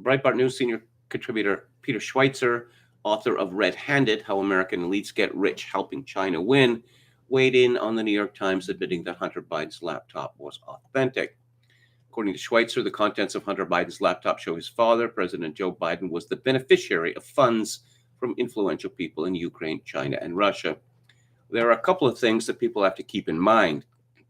Breitbart News senior contributor Peter Schweitzer, author of Red-Handed, How American Elites Get Rich Helping China Win, weighed in on the New York Times admitting that Hunter Biden's laptop was authentic. According to Schweitzer, the contents of Hunter Biden's laptop show his father, President Joe Biden, was the beneficiary of funds from influential people in Ukraine, China, and Russia. There are a couple of things that people have to keep in mind,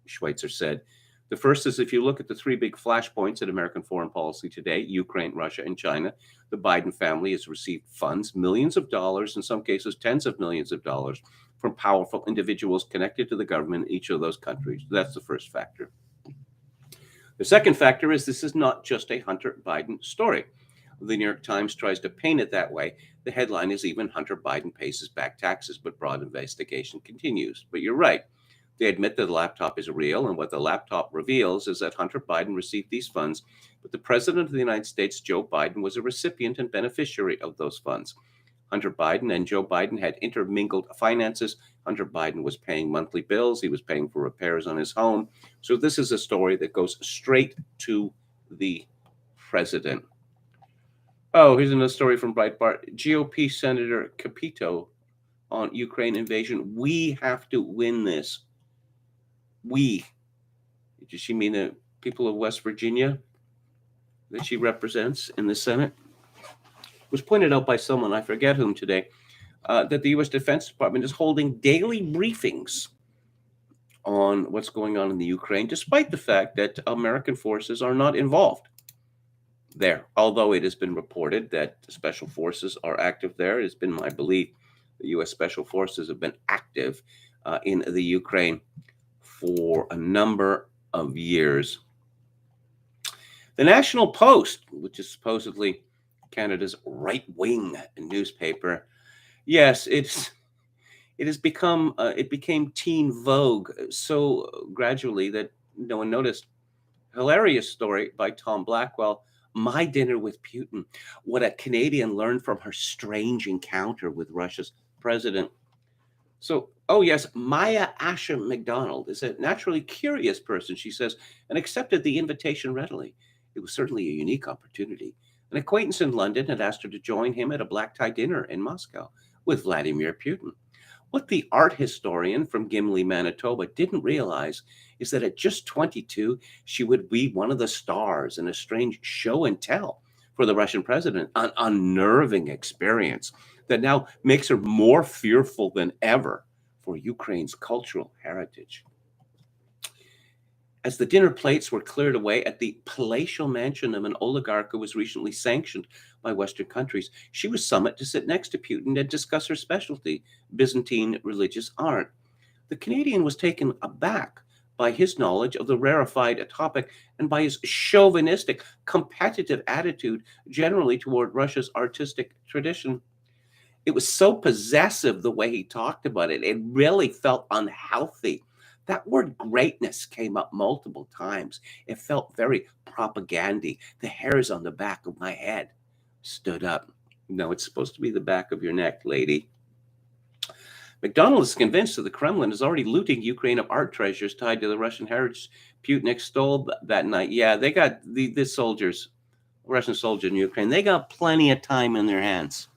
Schweitzer said. The first is if you look at the three big flashpoints in American foreign policy today, Ukraine, Russia, and China, the Biden family has received funds, millions of dollars, in some cases tens of millions of dollars, from powerful individuals connected to the government in each of those countries. That's the first factor. The second factor is this is not just a Hunter Biden story. The New York Times tries to paint it that way. The headline is even Hunter Biden pays his back taxes, but broad investigation continues. But you're right. They admit that the laptop is real, and what the laptop reveals is that Hunter Biden received these funds, but the President of the United States, Joe Biden, was a recipient and beneficiary of those funds. Hunter Biden and Joe Biden had intermingled finances. Hunter Biden was paying monthly bills. He was paying for repairs on his home. So this is a story that goes straight to the president. Oh, here's another story from Breitbart. GOP Senator Capito on Ukraine invasion. We have to win this. We. Does she mean the people of West Virginia that she represents in the Senate? It was pointed out by someone, I forget whom today, that the U.S. Defense Department is holding daily briefings on what's going on in the Ukraine, despite the fact that American forces are not involved there. Although it has been reported that special forces are active there, it has been my belief the U.S. Special Forces have been active in the Ukraine for a number of years. The National Post, which is supposedly Canada's right-wing newspaper, yes, it became teen vogue so gradually that no one noticed. Hilarious story by Tom Blackwell, My Dinner with Putin, what a Canadian learned from her strange encounter with Russia's president. So, oh yes, Maya Asha McDonald is a naturally curious person, she says, and accepted the invitation readily. It was certainly a unique opportunity. An acquaintance in London had asked her to join him at a black tie dinner in Moscow with Vladimir Putin. What the art historian from Gimli, Manitoba didn't realize is that at just 22, she would be one of the stars in a strange show and tell for the Russian president, an unnerving experience that now makes her more fearful than ever for Ukraine's cultural heritage. As the dinner plates were cleared away at the palatial mansion of an oligarch who was recently sanctioned by Western countries, she was summoned to sit next to Putin and discuss her specialty, Byzantine religious art. The Canadian was taken aback by his knowledge of the rarefied topic and by his chauvinistic, competitive attitude generally toward Russia's artistic tradition. It was so possessive the way he talked about it. It really felt unhealthy. That word greatness came up multiple times. It felt very propagandy. The hairs on the back of my head stood up. No, it's supposed to be the back of your neck, lady. McDonald is convinced that the Kremlin is already looting Ukraine of art treasures tied to the Russian heritage Putin extolled that night. Yeah, they got the soldiers, Russian soldiers in Ukraine. They got plenty of time in their hands.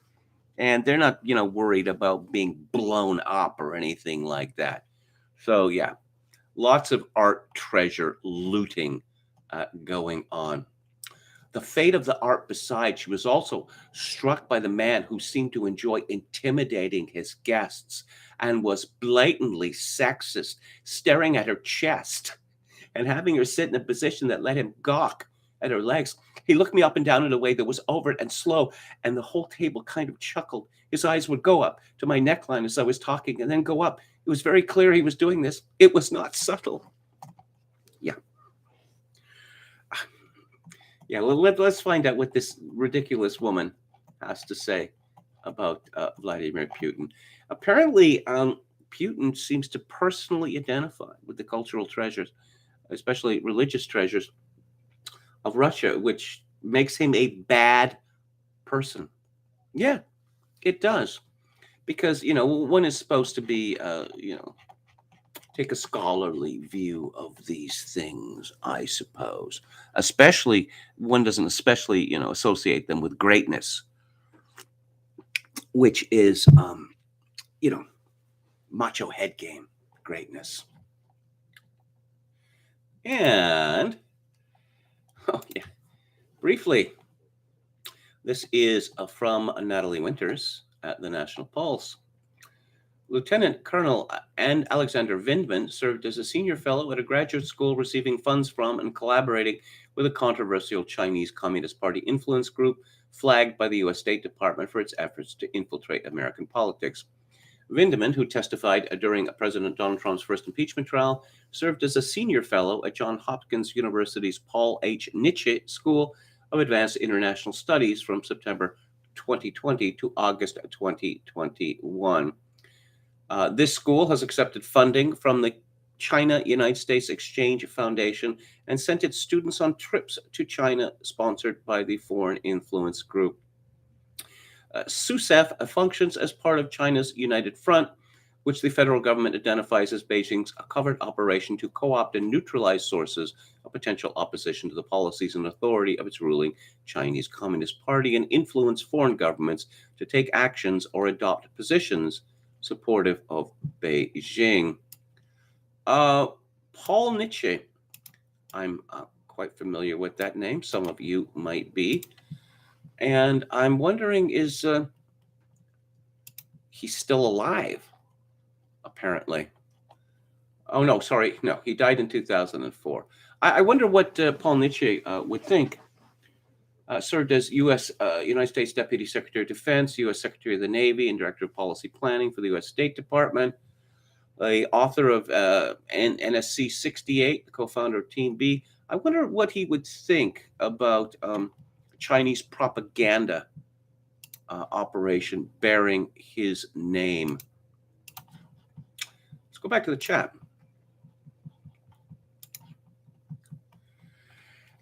And they're not, worried about being blown up or anything like that. So, yeah, lots of art treasure looting going on. The fate of the art beside, she was also struck by the man who seemed to enjoy intimidating his guests and was blatantly sexist, staring at her chest and having her sit in a position that let him gawk at her legs. He looked me up and down in a way that was overt and slow, and the whole table kind of chuckled. His eyes would go up to my neckline as I was talking and then go up. It was very clear he was doing this. It was not subtle. Yeah. Yeah, well, let's find out what this ridiculous woman has to say about Vladimir Putin. Apparently, Putin seems to personally identify with the cultural treasures, especially religious treasures of Russia, which makes him a bad person. Yeah, it does. Because, one is supposed to be, take a scholarly view of these things, I suppose. Especially, one doesn't especially, associate them with greatness, which is, macho head game greatness. And, briefly, this is from Natalie Winters at the National Pulse. Lieutenant Colonel Alexander Vindman served as a senior fellow at a graduate school receiving funds from and collaborating with a controversial Chinese Communist Party influence group flagged by the U.S. State Department for its efforts to infiltrate American politics. Vindman, who testified during President Donald Trump's first impeachment trial, served as a senior fellow at Johns Hopkins University's Paul H. Nietzsche School of Advanced International Studies from September 2020 to August 2021. This school has accepted funding from the China-United States Exchange Foundation and sent its students on trips to China sponsored by the Foreign Influence Group. SUSEF functions as part of China's United Front, which the federal government identifies as Beijing's covert operation to co-opt and neutralize sources of potential opposition to the policies and authority of its ruling Chinese Communist Party and influence foreign governments to take actions or adopt positions supportive of Beijing. Paul Nietzsche, I'm quite familiar with that name. Some of you might be. And I'm wondering, is he still alive? Apparently. Oh, no, sorry. No, he died in 2004. I wonder what Paul Nietzsche would think. Served as United States Deputy Secretary of Defense, U.S. Secretary of the Navy, and Director of Policy Planning for the U.S. State Department. The author of NSC 68, the co-founder of Team B. I wonder what he would think about Chinese propaganda operation bearing his name. Let's go back to the chat.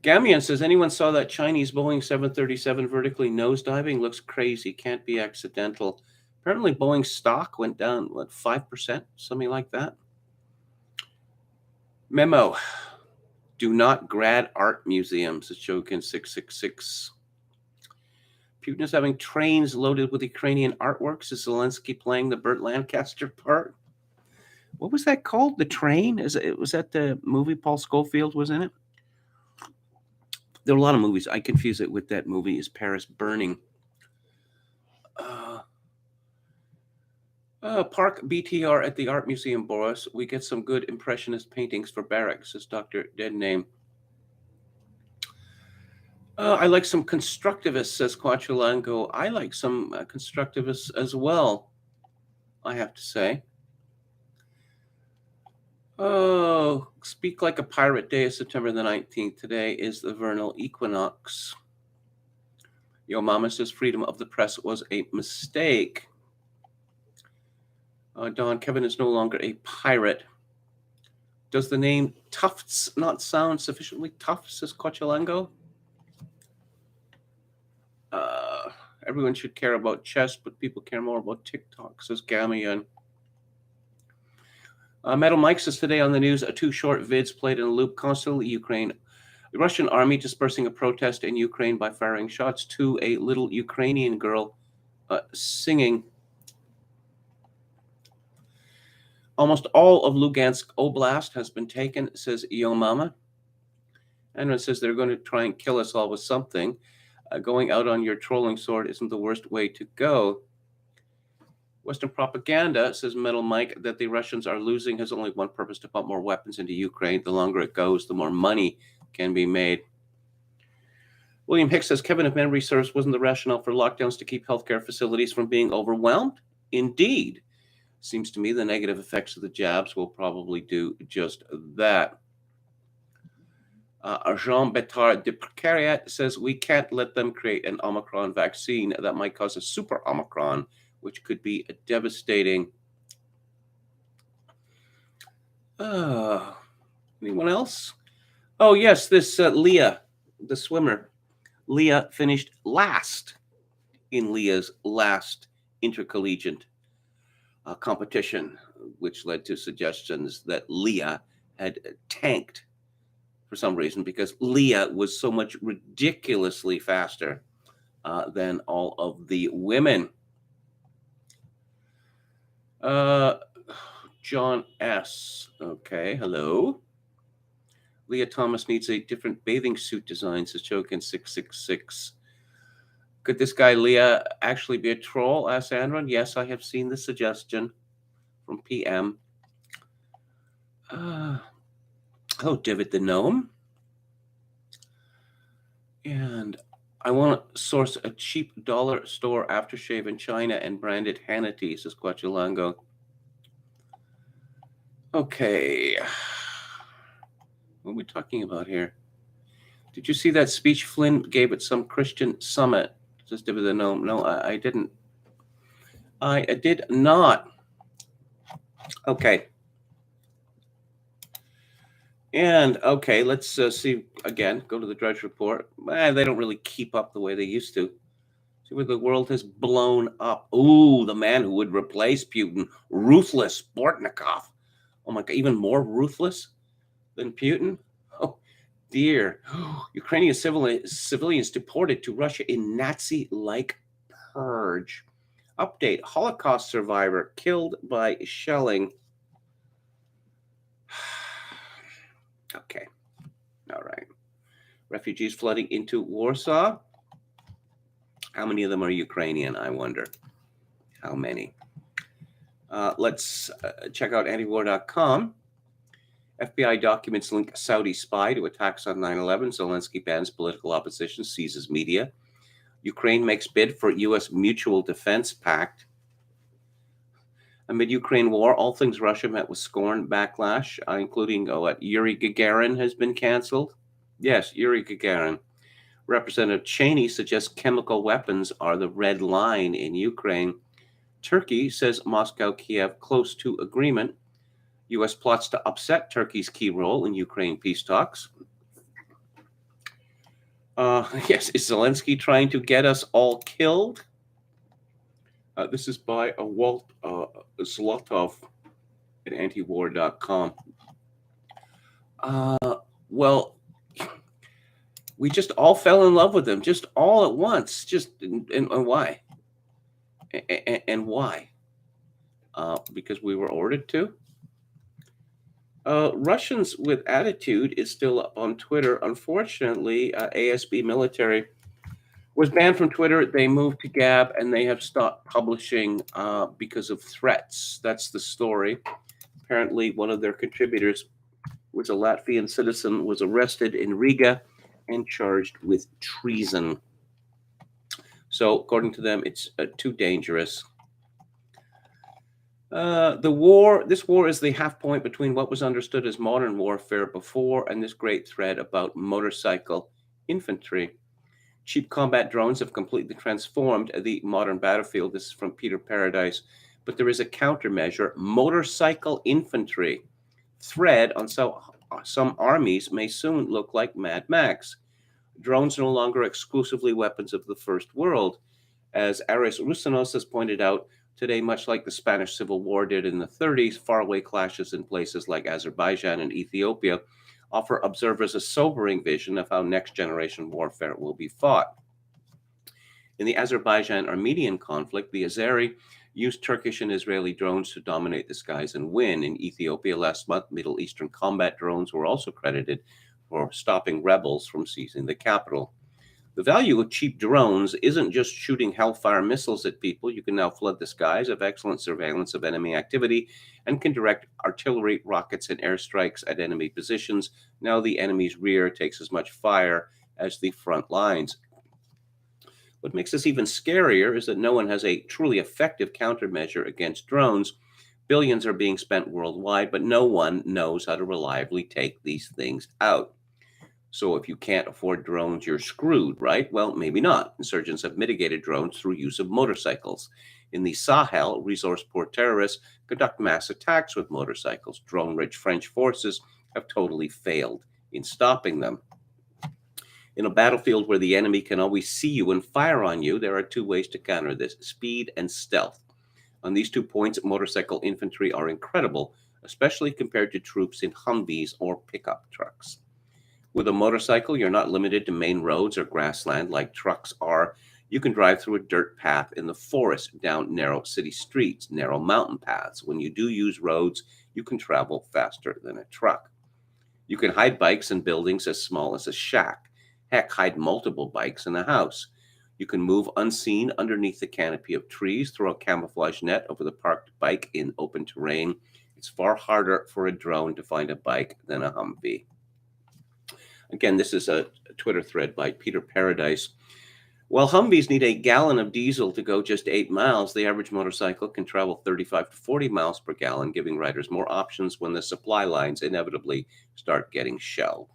Gamian says, anyone saw that Chinese Boeing 737 vertically nosediving? Looks crazy. Can't be accidental. Apparently, Boeing stock went down, 5%? Something like that. Memo. Do not grad art museums, says Jokin 666. Putin is having trains loaded with Ukrainian artworks. Is Zelensky playing the Burt Lancaster part? What was that called? The Train? Was that the movie Paul Scofield was in it? There are a lot of movies. I confuse it with that movie, Is Paris Burning? Park BTR at the Art Museum, Boris. We get some good impressionist paintings for barracks, says Dr. Deadname. I like some constructivists, says Quachulango. I like some constructivists as well, I have to say. Oh, Speak Like a Pirate Day is September the 19th. Today is the vernal equinox. Yo Mama says freedom of the press was a mistake. Don, Kevin is no longer a pirate. Does the name Tufts not sound sufficiently tough, says Cochalango? Everyone should care about chess, but people care more about TikTok, says Gamian. Metal Mike says today on the news, two short vids played in a loop constantly. The Russian army dispersing a protest in Ukraine by firing shots to a little Ukrainian girl singing. Almost all of Lugansk Oblast has been taken, says Yo Mama. And says they're going to try and kill us all with something. Going out on your trolling sword isn't the worst way to go. Western propaganda, says Metal Mike, that the Russians are losing has only one purpose: to pump more weapons into Ukraine. The longer it goes, the more money can be made. William Hicks says, Kevin, if memory serves, wasn't the rationale for lockdowns to keep healthcare facilities from being overwhelmed? Indeed. Seems to me the negative effects of the jabs will probably do just that. Jean Betard de Precariat says we can't let them create an Omicron vaccine that might cause a super Omicron, which could be devastating. Anyone else? Oh, yes, this Leah, the swimmer. Leah finished last in Leah's last intercollegiate competition, which led to suggestions that Leah had tanked for some reason, because Leah was so much ridiculously faster than all of the women. John S. Okay, hello. Leah Thomas needs a different bathing suit design, says Chokin 666. Could this guy Leah actually be a troll? Asked Andron. Yes, I have seen the suggestion from PM. David the Gnome. And I want to source a cheap dollar store aftershave in China and brand it Hannity, says Quachulango. Okay. What are we talking about here? Did you see that speech Flynn gave at some Christian summit? Says David the Gnome. No, I didn't. I did not. Okay. And, okay, let's see, again, go to the Drudge Report. They don't really keep up the way they used to. See where the world has blown up. Ooh, the man who would replace Putin, ruthless Bortnikov. Oh, my God, even more ruthless than Putin? Oh, dear. Ukrainian civilians deported to Russia in Nazi-like purge. Update, Holocaust survivor killed by shelling. Okay. All right. Refugees flooding into Warsaw. How many of them are Ukrainian, I wonder? How many? Let's check out antiwar.com. FBI documents link Saudi spy to attacks on 9/11. Zelensky bans political opposition, seizes media. Ukraine makes bid for U.S. Mutual Defense Pact. Amid Ukraine war, all things Russia met with scorn backlash, including Yuri Gagarin has been canceled. Yes, Yuri Gagarin. Representative Cheney suggests chemical weapons are the red line in Ukraine. Turkey says Moscow, Kiev close to agreement. U.S. plots to upset Turkey's key role in Ukraine peace talks. Yes, is Zelensky trying to get us all killed? This is by Walt Zlotov at antiwar.com. Well, we just all fell in love with them, just all at once. Just and why? And why? Because we were ordered to. Russians with Attitude is still up on Twitter. Unfortunately, ASB military was banned from Twitter. They moved to Gab, and they have stopped publishing because of threats. That's the story. Apparently, one of their contributors was a Latvian citizen, was arrested in Riga and charged with treason. So, according to them, it's too dangerous. This war is the half point between what was understood as modern warfare before and this great threat about motorcycle infantry. Cheap combat drones have completely transformed the modern battlefield. This is from Peter Paradise. But there is a countermeasure. Motorcycle infantry. Thread on some armies may soon look like Mad Max. Drones are no longer exclusively weapons of the First World. As Aris Rusanos has pointed out, today, much like the Spanish Civil War did in the 30s, faraway clashes in places like Azerbaijan and Ethiopia offer observers a sobering vision of how next-generation warfare will be fought. In the Azerbaijan-Armenian conflict, the Azeri used Turkish and Israeli drones to dominate the skies and win. In Ethiopia last month, Middle Eastern combat drones were also credited for stopping rebels from seizing the capital. The value of cheap drones isn't just shooting Hellfire missiles at people. You can now flood the skies, have excellent surveillance of enemy activity, and can direct artillery, rockets, and airstrikes at enemy positions. Now the enemy's rear takes as much fire as the front lines. What makes this even scarier is that no one has a truly effective countermeasure against drones. Billions are being spent worldwide, but no one knows how to reliably take these things out. So if you can't afford drones, you're screwed, right? Well, maybe not. Insurgents have mitigated drones through use of motorcycles. In the Sahel, resource-poor terrorists conduct mass attacks with motorcycles. Drone-rich French forces have totally failed in stopping them. In a battlefield where the enemy can always see you and fire on you, there are two ways to counter this: speed and stealth. On these 2 points, motorcycle infantry are incredible, especially compared to troops in Humvees or pickup trucks. With a motorcycle, you're not limited to main roads or grassland like trucks are. You can drive through a dirt path in the forest, down narrow city streets, narrow mountain paths. When you do use roads, you can travel faster than a truck. You can hide bikes in buildings as small as a shack. Heck, hide multiple bikes in a house. You can move unseen underneath the canopy of trees, throw a camouflage net over the parked bike in open terrain. It's far harder for a drone to find a bike than a Humvee. Again, this is a Twitter thread by Peter Paradise. While Humvees need a gallon of diesel to go just 8 miles, the average motorcycle can travel 35 to 40 miles per gallon, giving riders more options when the supply lines inevitably start getting shelled.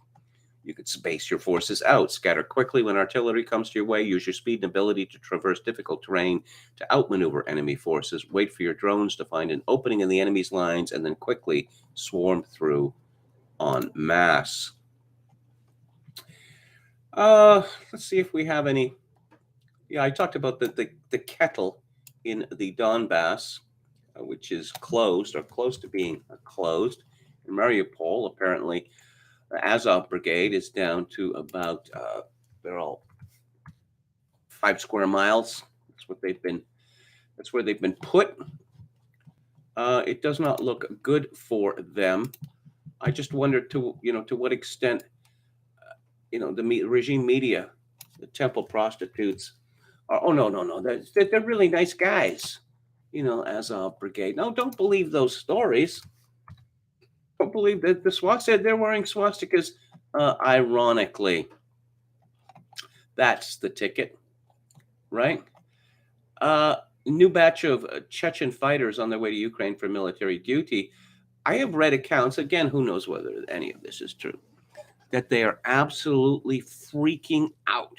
You could space your forces out, scatter quickly when artillery comes to your way, use your speed and ability to traverse difficult terrain to outmaneuver enemy forces, wait for your drones to find an opening in the enemy's lines, and then quickly swarm through en masse. Let's see if we have any. Yeah, I talked about the kettle in the Donbass, which is closed or close to being closed. In Mariupol, apparently, the Azov Brigade is down to about they're all 5 square miles. That's what they've been. That's where they've been put. It does not look good for them. I just wonder to what extent the regime media, the temple prostitutes, are. Oh no, they're really nice guys. Azov Brigade. No, don't believe those stories. Don't believe that the swastika. They're wearing swastikas. Ironically, that's the ticket, right? New batch of Chechen fighters on their way to Ukraine for military duty. I have read accounts, again, who knows whether any of this is true, that they are absolutely freaking out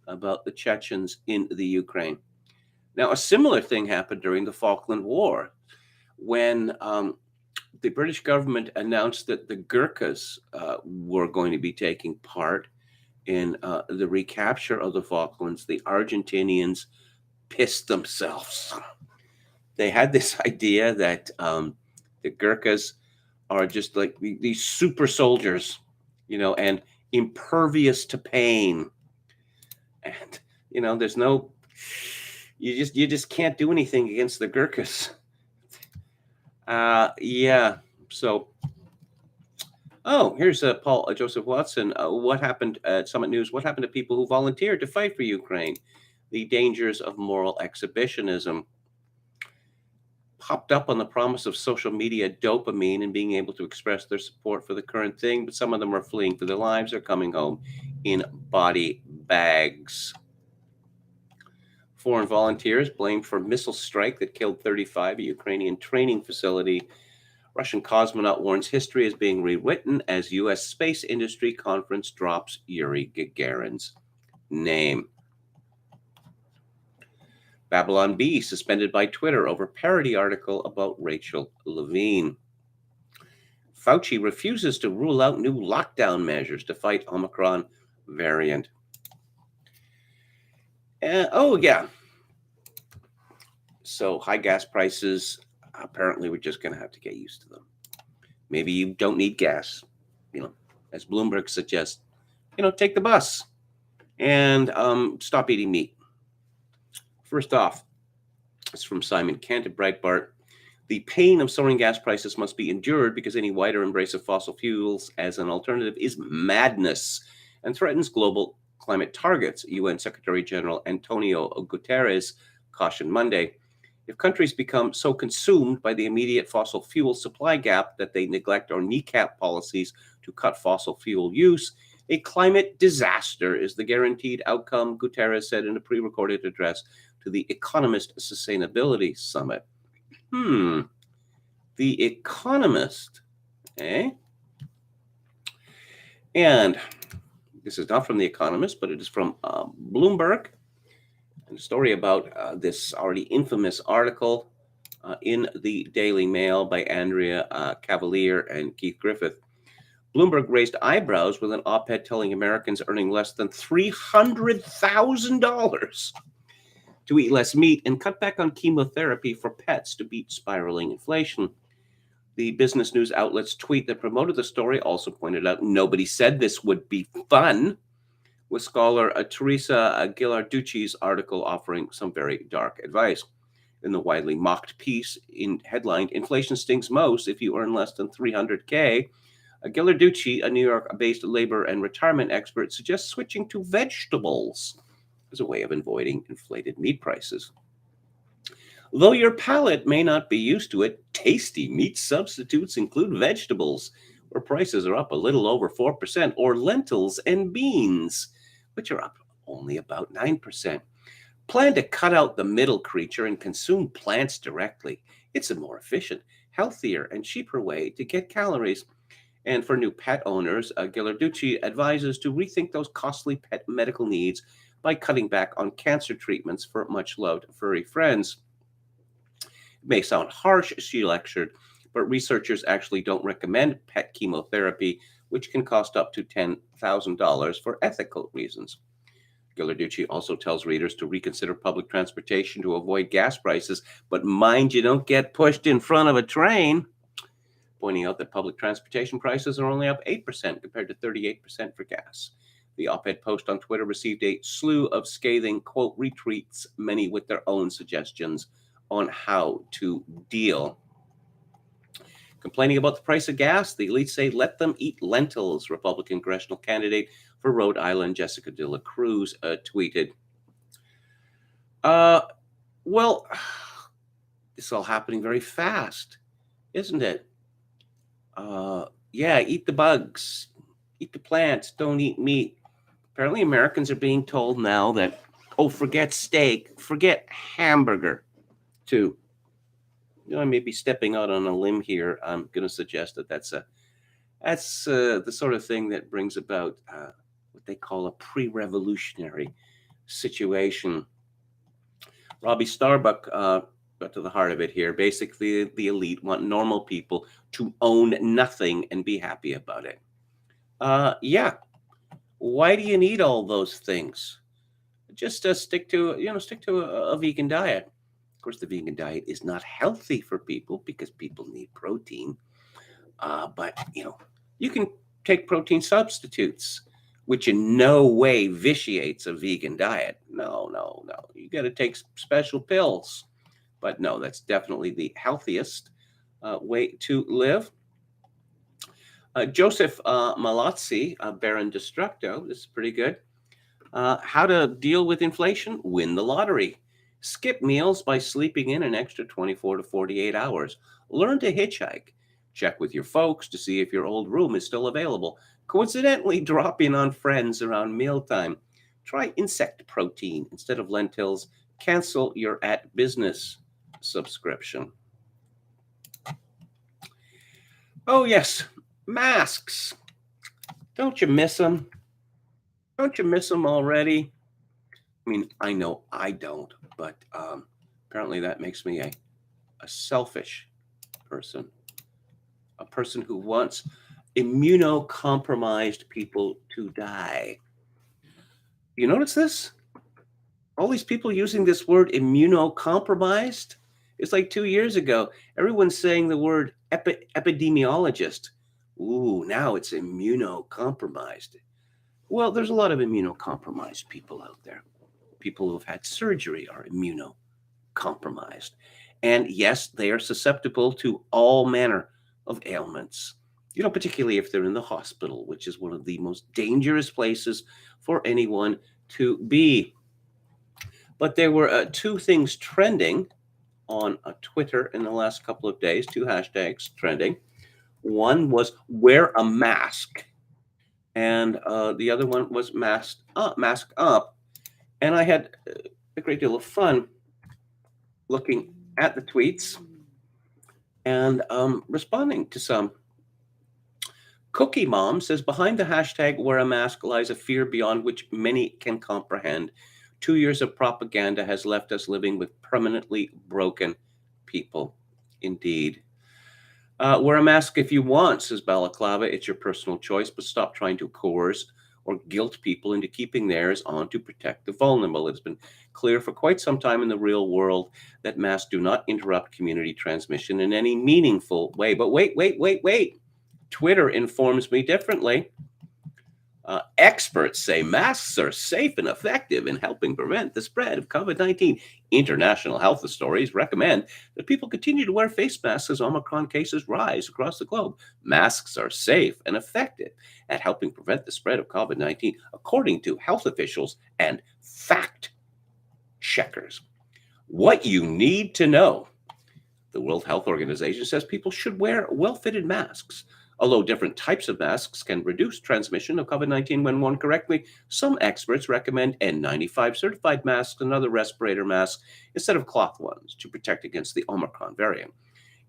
about the Chechens in the Ukraine. Now, a similar thing happened during the Falkland War when the British government announced that the Gurkhas were going to be taking part in the recapture of the Falklands. The Argentinians pissed themselves. They had this idea that the Gurkhas are just like these super soldiers and impervious to pain. And, there's no, you just can't do anything against the Gurkhas. Yeah. So, here's Paul Joseph Watson. What happened at Summit News? What happened to people who volunteered to fight for Ukraine? The dangers of moral exhibitionism. Popped up on the promise of social media dopamine and being able to express their support for the current thing, but some of them are fleeing for their lives or coming home in body bags. Foreign volunteers blamed for missile strike that killed 35 at Ukrainian training facility. Russian cosmonaut warns history is being rewritten as U.S. space industry conference drops Yuri Gagarin's name. Babylon Bee suspended by Twitter over parody article about Rachel Levine. Fauci refuses to rule out new lockdown measures to fight Omicron variant. Yeah. So high gas prices, apparently we're just going to have to get used to them. Maybe you don't need gas, as Bloomberg suggests, take the bus and stop eating meat. First off, it's from Simon Kent at Breitbart. The pain of soaring gas prices must be endured because any wider embrace of fossil fuels as an alternative is madness and threatens global climate targets, UN Secretary General Antonio Guterres cautioned Monday. If countries become so consumed by the immediate fossil fuel supply gap that they neglect or kneecap policies to cut fossil fuel use, a climate disaster is the guaranteed outcome, Guterres said in a pre-recorded address to the Economist Sustainability Summit. The Economist, eh? And this is not from The Economist, but it is from Bloomberg. And a story about this already infamous article in the Daily Mail by Andrea Cavalier and Keith Griffith. Bloomberg raised eyebrows with an op-ed telling Americans earning less than $300,000 to eat less meat and cut back on chemotherapy for pets to beat spiraling inflation. The business news outlet's tweet that promoted the story also pointed out nobody said this would be fun, with scholar Teresa Ghilarducci's article offering some very dark advice. In the widely mocked piece headlined, "Inflation Stings Most If You Earn Less Than $300K," Ghilarducci, a New York-based labor and retirement expert, suggests switching to vegetables as a way of avoiding inflated meat prices. Though your palate may not be used to it, tasty meat substitutes include vegetables, where prices are up a little over 4%, or lentils and beans, which are up only about 9%. Plan to cut out the middle creature and consume plants directly. It's a more efficient, healthier, and cheaper way to get calories. And for new pet owners, Ghilarducci advises to rethink those costly pet medical needs by cutting back on cancer treatments for much-loved furry friends. It may sound harsh, she lectured, but researchers actually don't recommend pet chemotherapy, which can cost up to $10,000 for ethical reasons. Ghilarducci also tells readers to reconsider public transportation to avoid gas prices, but mind you don't get pushed in front of a train, pointing out that public transportation prices are only up 8% compared to 38% for gas. The op-ed post on Twitter received a slew of scathing, quote, retweets, many with their own suggestions on how to deal. Complaining about the price of gas, the elites say let them eat lentils, Republican congressional candidate for Rhode Island Jessica De La Cruz tweeted. Well, this is all happening very fast, isn't it? Yeah, eat the bugs, eat the plants, don't eat meat. Apparently Americans are being told now that, forget steak, forget hamburger, too. I may be stepping out on a limb here. I'm going to suggest that that's the sort of thing that brings about what they call a pre-revolutionary situation. Robbie Starbuck got to the heart of it here. Basically, the elite want normal people to own nothing and be happy about it. Yeah. Why do you need all those things? Just stick to a vegan diet. Of course, the vegan diet is not healthy for people because people need protein. But you can take protein substitutes, which in no way vitiates a vegan diet. No, no, no. You got to take special pills. But no, that's definitely the healthiest way to live. Joseph Malazzi, Baron Destructo, this is pretty good. How to deal with inflation? Win the lottery. Skip meals by sleeping in an extra 24 to 48 hours. Learn to hitchhike. Check with your folks to see if your old room is still available. Coincidentally, drop in on friends around mealtime. Try insect protein instead of lentils. Cancel your At Business subscription. Oh, yes, masks. Don't you miss them? Don't you miss them already? I mean, I know I don't, but apparently that makes me a selfish person, a person who wants immunocompromised people to die. You notice this? All these people using this word immunocompromised. It's like 2 years ago. Everyone's saying the word epidemiologist. Ooh, now it's immunocompromised. Well, there's a lot of immunocompromised people out there. People who've had surgery are immunocompromised. And yes, they are susceptible to all manner of ailments, particularly if they're in the hospital, which is one of the most dangerous places for anyone to be. But there were two things trending on Twitter in the last couple of days, two hashtags trending. One was wear a mask, and the other one was mask up. And I had a great deal of fun looking at the tweets and responding to some. Cookie Mom says, behind the hashtag wear a mask lies a fear beyond which many can comprehend. 2 years of propaganda has left us living with permanently broken people. Indeed. Wear a mask if you want, says Balaclava. It's your personal choice, but stop trying to coerce or guilt people into keeping theirs on to protect the vulnerable. It's been clear for quite some time in the real world that masks do not interrupt community transmission in any meaningful way. But wait. Twitter informs me differently. Experts say masks are safe and effective in helping prevent the spread of COVID-19. International health authorities recommend that people continue to wear face masks as Omicron cases rise across the globe. Masks are safe and effective at helping prevent the spread of COVID-19, according to health officials and fact checkers. What you need to know. The World Health Organization says people should wear well-fitted masks. Although different types of masks can reduce transmission of COVID-19 when worn correctly, some experts recommend N95 certified masks and other respirator masks instead of cloth ones to protect against the Omicron variant.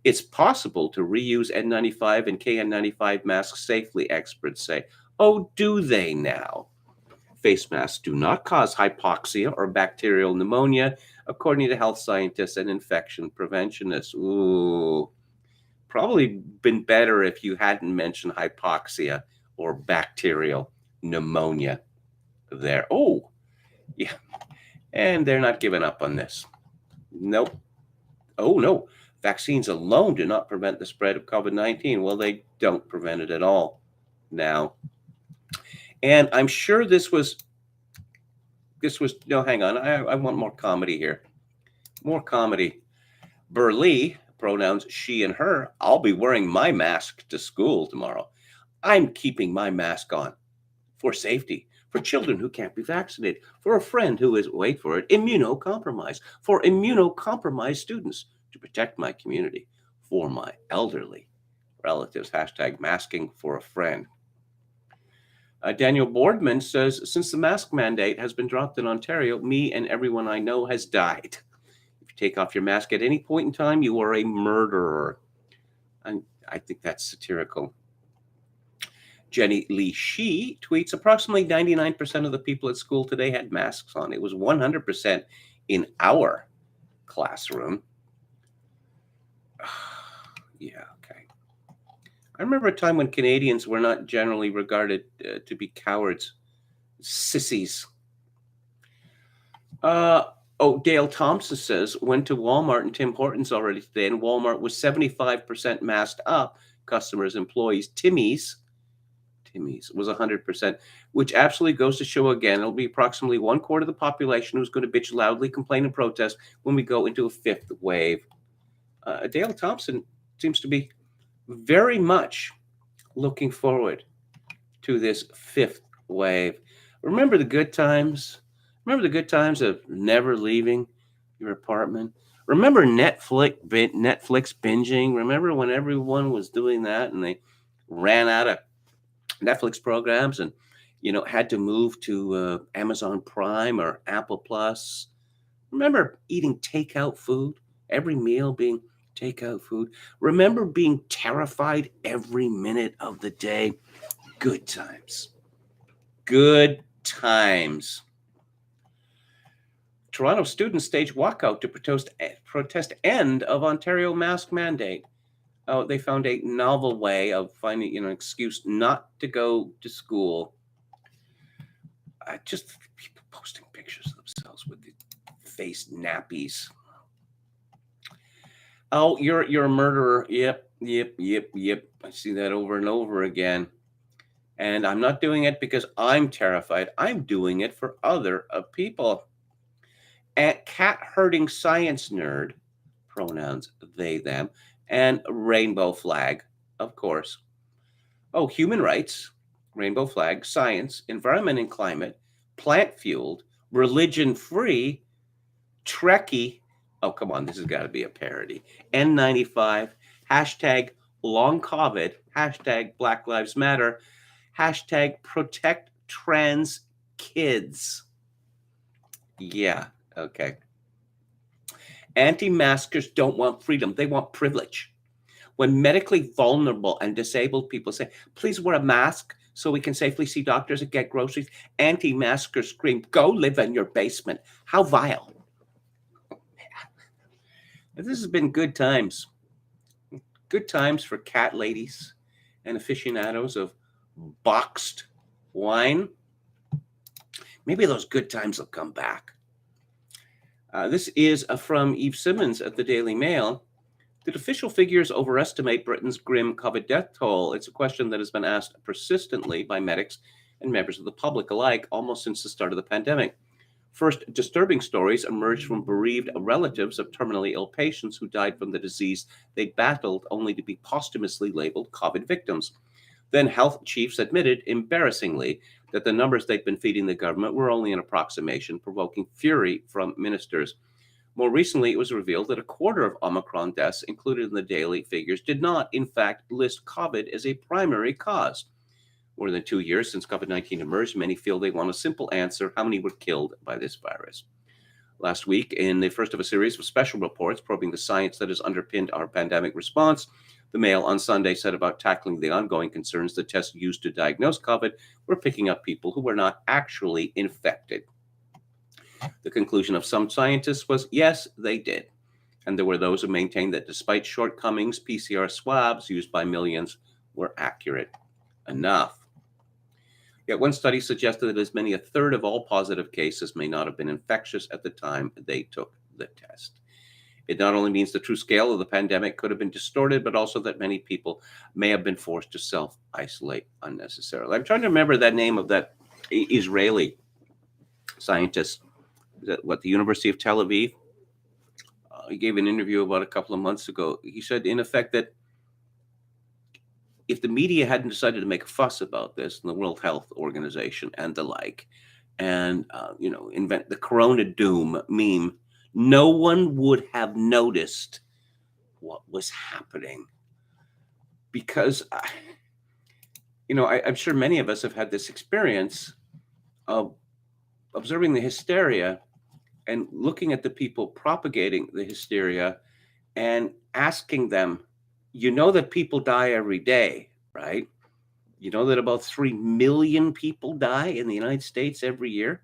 It's possible to reuse N95 and KN95 masks safely, experts say. Oh, do they now? Face masks do not cause hypoxia or bacterial pneumonia, according to health scientists and infection preventionists. Ooh. Probably been better if you hadn't mentioned hypoxia or bacterial pneumonia there. Oh, yeah. And they're not giving up on this. Nope. Oh, no. Vaccines alone do not prevent the spread of COVID-19. Well, they don't prevent it at all now. And I'm sure this was, no, hang on. I want more comedy here. More comedy. Burlee, pronouns she and her. I'll be wearing my mask to school tomorrow. I'm keeping my mask on for safety, for children who can't be vaccinated, for a friend who is, wait for it, immunocompromised, for immunocompromised students, to protect my community, for my elderly relatives. Hashtag masking for a friend. Daniel Boardman says, since the mask mandate has been dropped in Ontario, me and everyone I know has died. Take off your mask at any point in time, you are a murderer. And I think that's satirical. Jenny Lee Shee tweets, approximately 99% of the people at school today had masks on. It was 100% in our classroom. Yeah, okay. I remember a time when Canadians were not generally regarded to be cowards, sissies. Dale Thompson says, went to Walmart and Tim Hortons already today, and Walmart was 75% masked up. Customers, employees, Timmy's Timmy's was 100%, which absolutely goes to show again, it'll be approximately 1/4 of the population who's going to bitch loudly, complain, and protest when we go into a fifth wave. Dale Thompson seems to be very much looking forward to this fifth wave. Remember the good times? Remember the good times of never leaving your apartment? Remember Netflix binging? Remember when everyone was doing that and they ran out of Netflix programs and had to move to Amazon Prime or Apple Plus? Remember eating takeout food? Every meal being takeout food? Remember being terrified every minute of the day? Good times. Good times. Toronto students stage walkout to protest end of Ontario mask mandate. Oh, they found a novel way of finding an excuse not to go to school. Just people posting pictures of themselves with the face nappies. Oh, you're a murderer. Yep. I see that over and over again. And I'm not doing it because I'm terrified. I'm doing it for other people. At cat herding science nerd, pronouns they, them, and rainbow flag, of course. Oh, human rights, rainbow flag, science, environment and climate, plant fueled, religion free, Trekkie. Oh, come on, this has got to be a parody. N95, hashtag long COVID, hashtag Black Lives Matter, hashtag protect trans kids. Yeah, okay. Anti-maskers don't want freedom, they want privilege. When medically vulnerable and disabled people say, please wear a mask so we can safely see doctors and get groceries, anti-maskers scream, go live in your basement. How vile. This has been good times. Good times for cat ladies and aficionados of boxed wine. Maybe those good times will come back. This is from Eve Simmons at the Daily Mail. Did official figures overestimate Britain's grim COVID death toll? It's a question that has been asked persistently by medics and members of the public alike almost since the start of the pandemic. First, disturbing stories emerged from bereaved relatives of terminally ill patients who died from the disease they battled only to be posthumously labeled COVID victims. Then health chiefs admitted, embarrassingly, that the numbers they'd been feeding the government were only an approximation, provoking fury from ministers. More recently, it was revealed that a quarter of Omicron deaths included in the daily figures did not, in fact, list COVID as a primary cause. More than 2 years since COVID-19 emerged, many feel they want a simple answer: how many were killed by this virus? Last week, in the first of a series of special reports probing the science that has underpinned our pandemic response, the Mail on Sunday said about tackling the ongoing concerns that tests used to diagnose COVID were picking up people who were not actually infected. The conclusion of some scientists was, yes, they did. And there were those who maintained that despite shortcomings, PCR swabs used by millions were accurate enough. Yet one study suggested that as many as a third of all positive cases may not have been infectious at the time they took the test. It not only means the true scale of the pandemic could have been distorted, but also that many people may have been forced to self-isolate unnecessarily. I'm trying to remember that name of that Israeli scientist, the University of Tel Aviv. He gave an interview about a couple of months ago. He said, in effect, that if the media hadn't decided to make a fuss about this, and the World Health Organization and the like, and invent the Corona doom meme, no one would have noticed what was happening. Because, I'm sure many of us have had this experience of observing the hysteria and looking at the people propagating the hysteria and asking them, you know that people die every day, right? You know that about 3 million people die in the United States every year?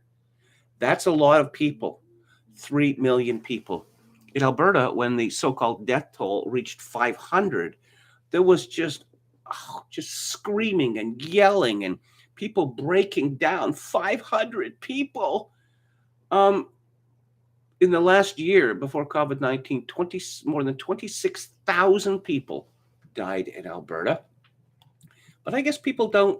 That's a lot of people. 3 million people. In Alberta, when the so-called death toll reached 500, there was just screaming and yelling and people breaking down. 500 people. In the last year before COVID-19, more than 26,000 people died in Alberta. But I guess people don't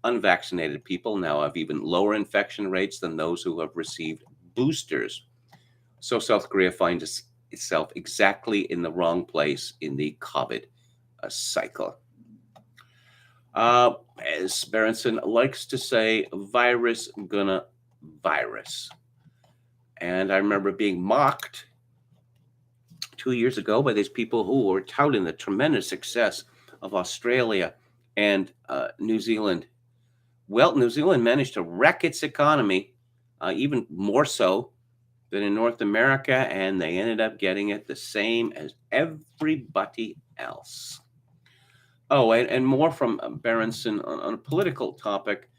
Unvaccinated people now have even lower infection rates than those who have received boosters. So South Korea finds itself exactly in the wrong place in the COVID cycle. As Berenson likes to say, virus gonna virus. And I remember being mocked 2 years ago by these people who were touting the tremendous success of Australia and New Zealand. Well, New Zealand managed to wreck its economy, even more so than in North America, and they ended up getting it the same as everybody else. Oh, and more from Berenson on a political topic.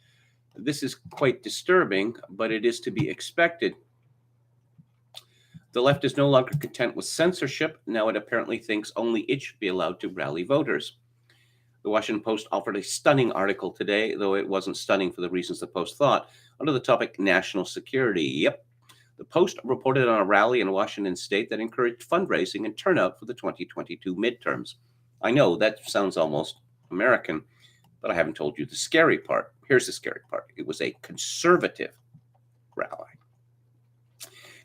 This is quite disturbing, but it is to be expected. The left is no longer content with censorship. Now it apparently thinks only it should be allowed to rally voters. The Washington Post offered a stunning article today, though it wasn't stunning for the reasons the Post thought, under the topic national security. Yep. The Post reported on a rally in Washington state that encouraged fundraising and turnout for the 2022 midterms. I know that sounds almost American, but I haven't told you the scary part. Here's the scary part. It was a conservative rally.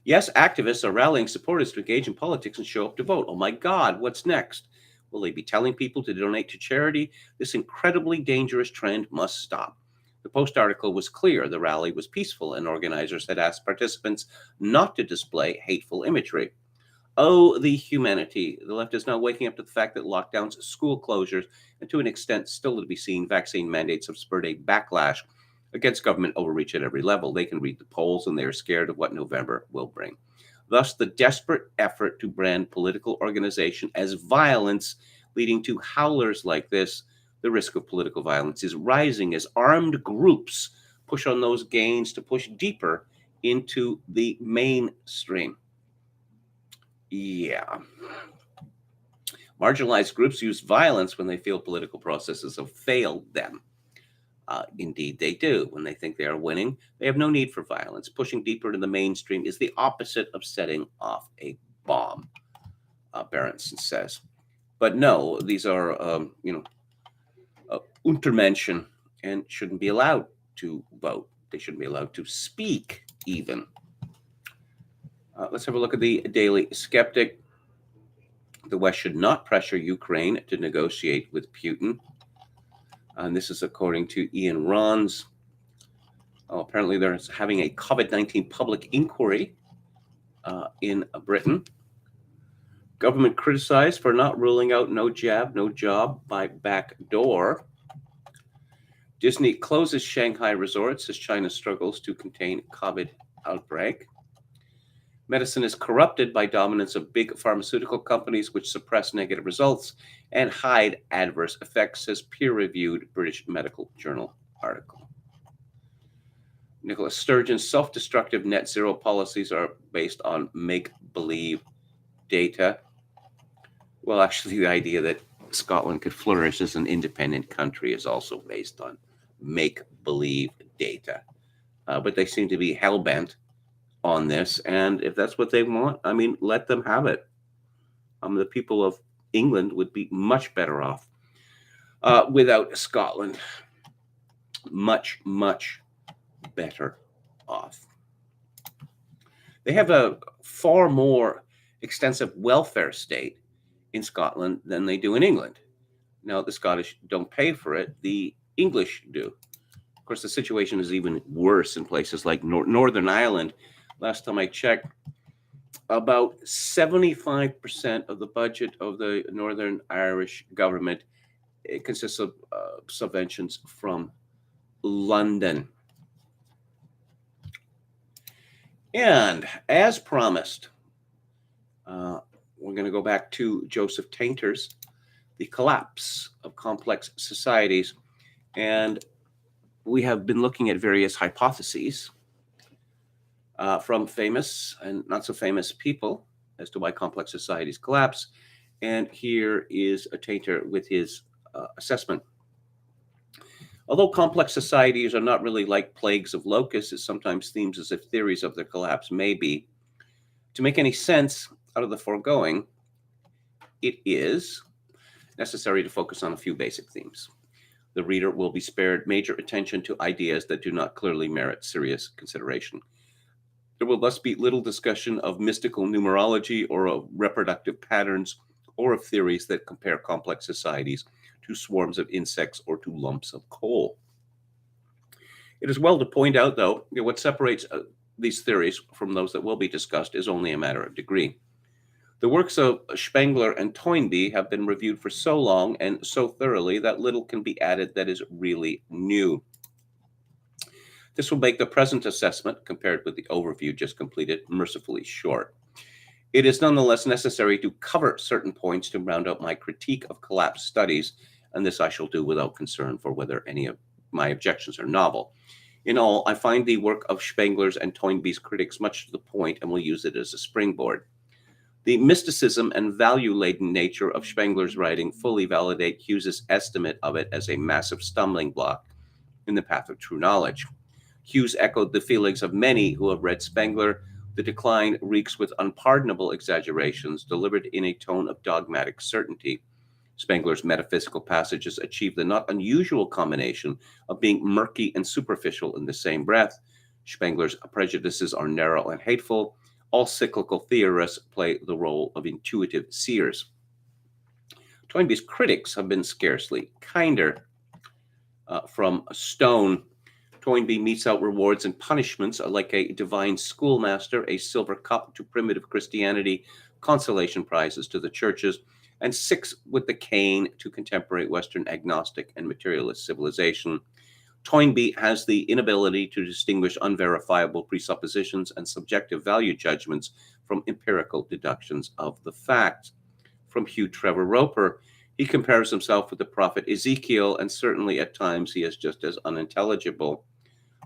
Yes, activists are rallying supporters to engage in politics and show up to vote. Oh my God, what's next? Will they be telling people to donate to charity? This incredibly dangerous trend must stop. The Post article was clear. The rally was peaceful, and organizers had asked participants not to display hateful imagery. Oh, the humanity. The left is now waking up to the fact that lockdowns, school closures, and to an extent still to be seen, vaccine mandates have spurred a backlash against government overreach at every level. They can read the polls, and they are scared of what November will bring. Thus, the desperate effort to brand political organization as violence, leading to howlers like this. The risk of political violence is rising as armed groups push on those gains to push deeper into the mainstream. Yeah. Marginalized groups use violence when they feel political processes have failed them. Indeed, they do. When they think they are winning, they have no need for violence. Pushing deeper into the mainstream is the opposite of setting off a bomb, Berenson says. But no, these are, Untermenschen and shouldn't be allowed to vote. They shouldn't be allowed to speak, even. Let's have a look at the Daily Skeptic. The West should not pressure Ukraine to negotiate with Putin. And this is according to Ian Rons. Apparently, they're having a COVID-19 public inquiry in Britain. Government criticized for not ruling out no jab, no job by back door. Disney closes Shanghai resorts as China struggles to contain COVID outbreak. Medicine is corrupted by dominance of big pharmaceutical companies which suppress negative results and hide adverse effects, says peer-reviewed British Medical Journal article. Nicholas Sturgeon's self-destructive net zero policies are based on make-believe data. Well, actually, the idea that Scotland could flourish as an independent country is also based on make-believe data. But they seem to be hell-bent on this, and if that's what they want, I mean, let them have it. The people of England would be much better off without Scotland. Much, much better off. They have a far more extensive welfare state in Scotland than they do in England. Now, the Scottish don't pay for it. The English do. Of course, the situation is even worse in places like Northern Ireland. Last time I checked, about 75% of the budget of the Northern Irish government consists of subventions from London. And as promised, we're going to go back to Joseph Tainter's The Collapse of Complex Societies. And we have been looking at various hypotheses from famous and not so famous people as to why complex societies collapse. And here is a Tainter with his assessment. Although complex societies are not really like plagues of locusts, it sometimes seems as if theories of their collapse may be. To make any sense out of the foregoing, it is necessary to focus on a few basic themes. The reader will be spared major attention to ideas that do not clearly merit serious consideration. There will thus be little discussion of mystical numerology or of reproductive patterns or of theories that compare complex societies to swarms of insects or to lumps of coal. It is well to point out, though, what separates these theories from those that will be discussed is only a matter of degree. The works of Spengler and Toynbee have been reviewed for so long and so thoroughly that little can be added that is really new. This will make the present assessment, compared with the overview just completed, mercifully short. It is nonetheless necessary to cover certain points to round out my critique of collapsed studies, and this I shall do without concern for whether any of my objections are novel. In all, I find the work of Spengler's and Toynbee's critics much to the point and will use it as a springboard. The mysticism and value-laden nature of Spengler's writing fully validate Hughes's estimate of it as a massive stumbling block in the path of true knowledge. Hughes echoed the feelings of many who have read Spengler. The decline reeks with unpardonable exaggerations delivered in a tone of dogmatic certainty. Spengler's metaphysical passages achieve the not unusual combination of being murky and superficial in the same breath. Spengler's prejudices are narrow and hateful. All cyclical theorists play the role of intuitive seers. Toynbee's critics have been scarcely kinder. From Stone, Toynbee metes out rewards and punishments like a divine schoolmaster, a silver cup to primitive Christianity, consolation prizes to the churches, and six with the cane to contemporary Western agnostic and materialist civilization. Toynbee has the inability to distinguish unverifiable presuppositions and subjective value judgments from empirical deductions of the facts. From Hugh Trevor Roper, he compares himself with the prophet Ezekiel, and certainly at times he is just as unintelligible.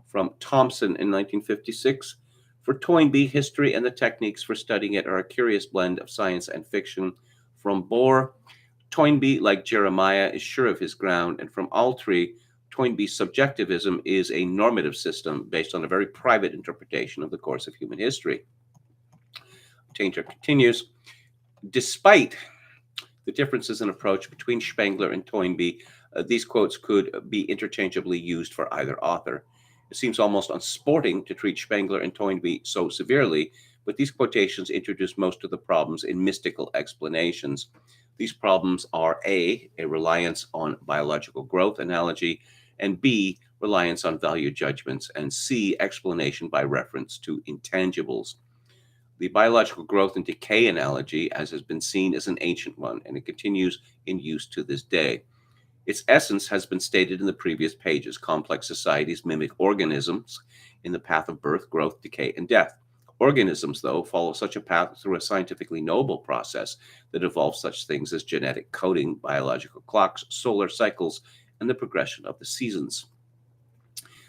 From Thompson in 1956, for Toynbee, history and the techniques for studying it are a curious blend of science and fiction. From Bohr, Toynbee, like Jeremiah, is sure of his ground. And from Altry, Toynbee's subjectivism is a normative system based on a very private interpretation of the course of human history. Tainter continues, despite the differences in approach between Spengler and Toynbee, these quotes could be interchangeably used for either author. It seems almost unsporting to treat Spengler and Toynbee so severely, but these quotations introduce most of the problems in mystical explanations. These problems are A, reliance on biological growth analogy, and B, reliance on value judgments, and C, explanation by reference to intangibles. The biological growth and decay analogy, as has been seen, is an ancient one, and it continues in use to this day. Its essence has been stated in the previous pages. Complex societies mimic organisms in the path of birth, growth, decay, and death. Organisms, though, follow such a path through a scientifically noble process that involves such things as genetic coding, biological clocks, solar cycles, and the progression of the seasons.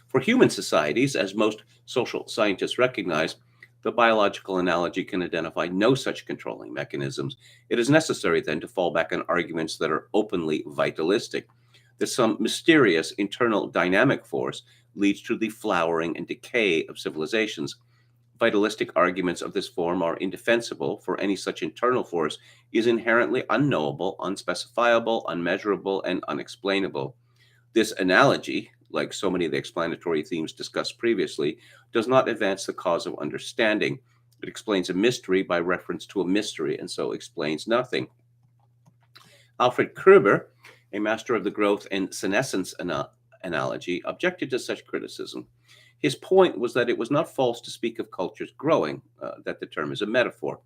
For human societies, as most social scientists recognize, the biological analogy can identify no such controlling mechanisms. It is necessary then to fall back on arguments that are openly vitalistic, that some mysterious internal dynamic force leads to the flowering and decay of civilizations. Vitalistic arguments of this form are indefensible, for any such internal force is inherently unknowable, unspecifiable, unmeasurable, and unexplainable. This analogy, like so many of the explanatory themes discussed previously, does not advance the cause of understanding. It explains a mystery by reference to a mystery, and so explains nothing. Alfred Kroeber, a master of the growth and senescence analogy, objected to such criticism. His point was that it was not false to speak of cultures growing, that the term is a metaphor.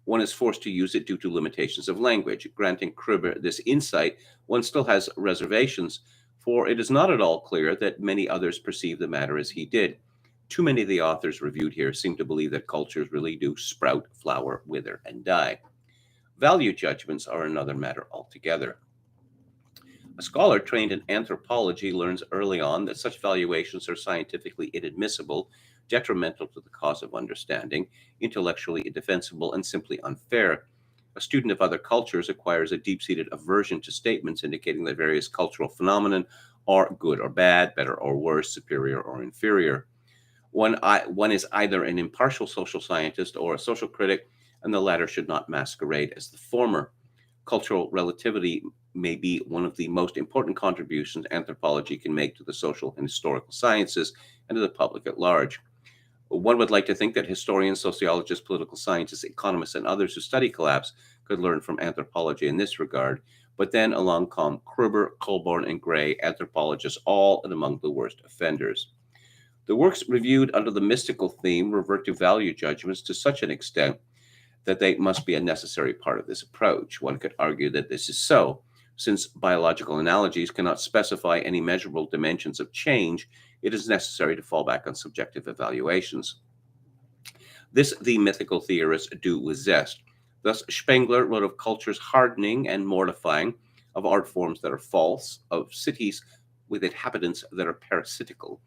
One is forced to use it due to limitations of language. Granting Kroeber this insight, one still has reservations, for it is not at all clear that many others perceive the matter as he did. Too many of the authors reviewed here seem to believe that cultures really do sprout, flower, wither, and die. Value judgments are another matter altogether. A scholar trained in anthropology learns early on that such valuations are scientifically inadmissible, detrimental to the cause of understanding, intellectually indefensible, and simply unfair. A student of other cultures acquires a deep-seated aversion to statements indicating that various cultural phenomena are good or bad, better or worse, superior or inferior. One is either an impartial social scientist or a social critic, and the latter should not masquerade as the former. Cultural relativity may be one of the most important contributions anthropology can make to the social and historical sciences and to the public at large. One would like to think that historians, sociologists, political scientists, economists, and others who study collapse could learn from anthropology in this regard. But then along come Kruber, Colborn, and Gray, anthropologists, all and among the worst offenders. The works reviewed under the mystical theme revert to value judgments to such an extent that they must be a necessary part of this approach. One could argue that this is so. Since biological analogies cannot specify any measurable dimensions of change, it is necessary to fall back on subjective evaluations. This the mythical theorists do with zest. Thus, Spengler wrote of cultures hardening and mortifying, of art forms that are false, of cities with inhabitants that are parasitical.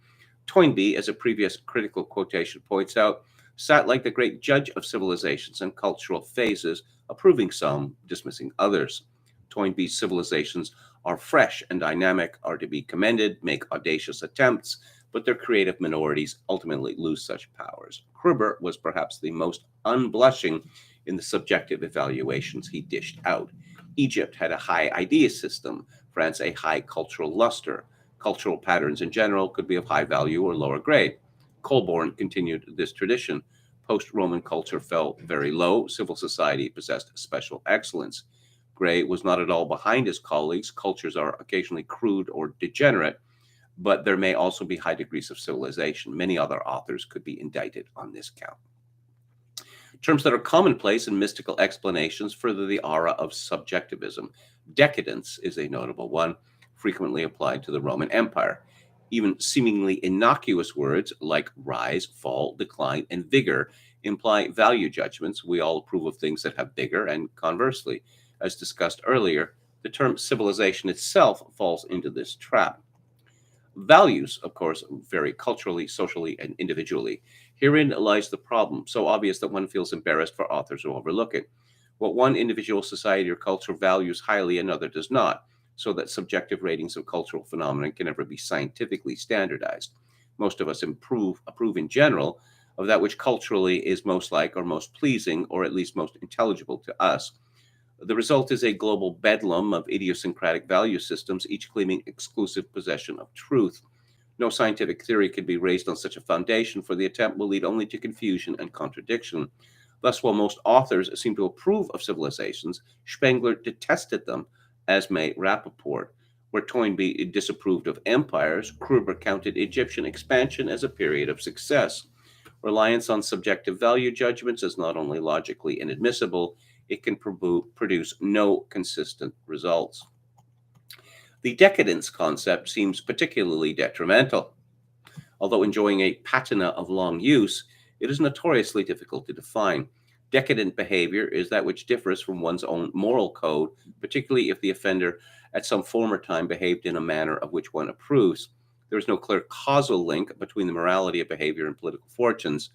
Toynbee, as a previous critical quotation points out, sat like the great judge of civilizations and cultural phases, approving some, dismissing others. Toynbee's civilizations are fresh and dynamic, are to be commended, make audacious attempts, but their creative minorities ultimately lose such powers. Kruber was perhaps the most unblushing in the subjective evaluations he dished out. Egypt had a high idea system, France a high cultural luster. Cultural patterns in general could be of high value or lower grade. Colborn continued this tradition. Post-Roman culture fell very low. Civil society possessed special excellence. Gray was not at all behind his colleagues. Cultures are occasionally crude or degenerate, but there may also be high degrees of civilization. Many other authors could be indicted on this count. Terms that are commonplace in mystical explanations further the aura of subjectivism. Decadence is a notable one, frequently applied to the Roman Empire. Even seemingly innocuous words like rise, fall, decline, and vigor imply value judgments. We all approve of things that have vigor, and conversely. As discussed earlier, the term civilization itself falls into this trap. Values, of course, vary culturally, socially, and individually. Herein lies the problem, so obvious that one feels embarrassed for authors who overlook it. What one individual society or culture values highly, another does not, so that subjective ratings of cultural phenomena can never be scientifically standardized. Most of us approve in general of that which culturally is most like or most pleasing, or at least most intelligible to us. The result is a global bedlam of idiosyncratic value systems, each claiming exclusive possession of truth. No scientific theory can be raised on such a foundation, for the attempt will lead only to confusion and contradiction. Thus, while most authors seem to approve of civilizations, Spengler detested them, as may Rappaport. Where Toynbee disapproved of empires, Kruber counted Egyptian expansion as a period of success. Reliance on subjective value judgments is not only logically inadmissible, it can produce no consistent results. The decadence concept seems particularly detrimental. Although enjoying a patina of long use, it is notoriously difficult to define. Decadent behavior is that which differs from one's own moral code, particularly if the offender at some former time behaved in a manner of which one approves. There is no clear causal link between the morality of behavior and political fortunes.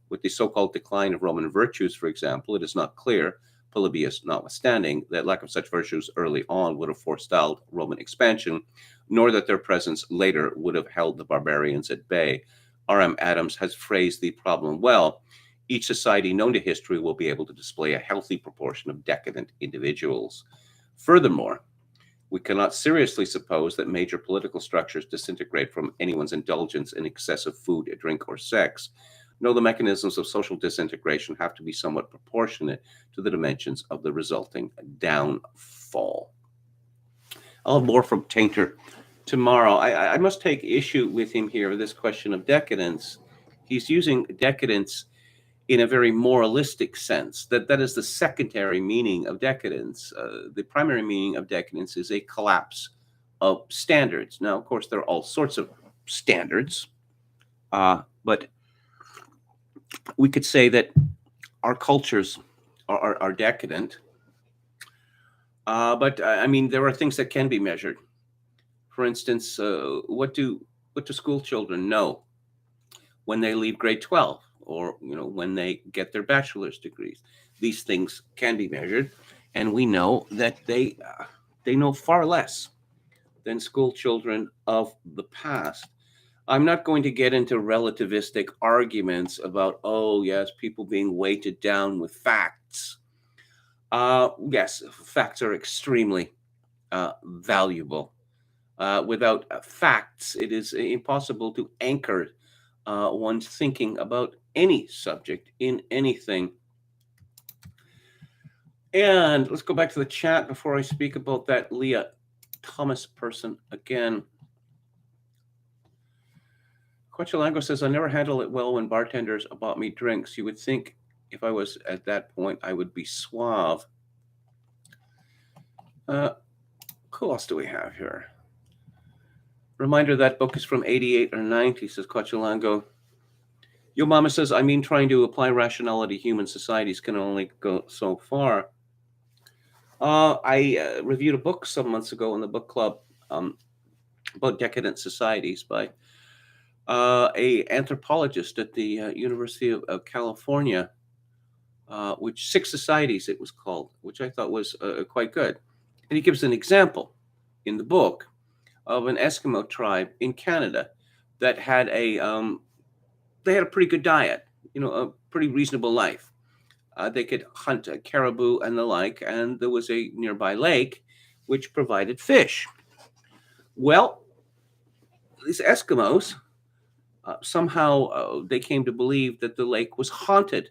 With the so-called decline of Roman virtues, for example, it is not clear, Polybius notwithstanding, that lack of such virtues early on would have forestalled Roman expansion, nor that their presence later would have held the barbarians at bay. R.M. Adams has phrased the problem well. Each society known to history will be able to display a healthy proportion of decadent individuals. Furthermore, we cannot seriously suppose that major political structures disintegrate from anyone's indulgence in excessive food, drink, or sex. No, the mechanisms of social disintegration have to be somewhat proportionate to the dimensions of the resulting downfall. I'll have more from Tainter tomorrow. I must take issue with him here with this question of decadence. He's using decadence in a very moralistic sense. That is the secondary meaning of decadence. The primary meaning of decadence is a collapse of standards. Now, of course, there are all sorts of standards, but we could say that our cultures are decadent. But I mean, there are things that can be measured. For instance, what do school children know when they leave grade 12, or when they get their bachelor's degrees? These things can be measured, and we know that they know far less than school children of the past. I'm not going to get into relativistic arguments about, oh, yes, people being weighted down with facts. Yes, facts are extremely valuable. Without facts, it is impossible to anchor one's thinking about any subject in anything. And let's go back to the chat before I speak about that Leah Thomas person again. Quechalango says, I never handle it well when bartenders bought me drinks. You would think if I was at that point, I would be suave. Who else do we have here? Reminder that book is from 88 or 90, says Quechalango. Yo Mama says, I mean, trying to apply rationality to human societies can only go so far. I reviewed a book some months ago in the book club about decadent societies by a anthropologist at the University of California, which Six Societies it was called, which I thought was quite good. And he gives an example in the book of an Eskimo tribe in Canada that had they had a pretty good diet, a pretty reasonable life. They could hunt caribou and the like, and there was a nearby lake which provided fish. Well, these Eskimos, somehow they came to believe that the lake was haunted,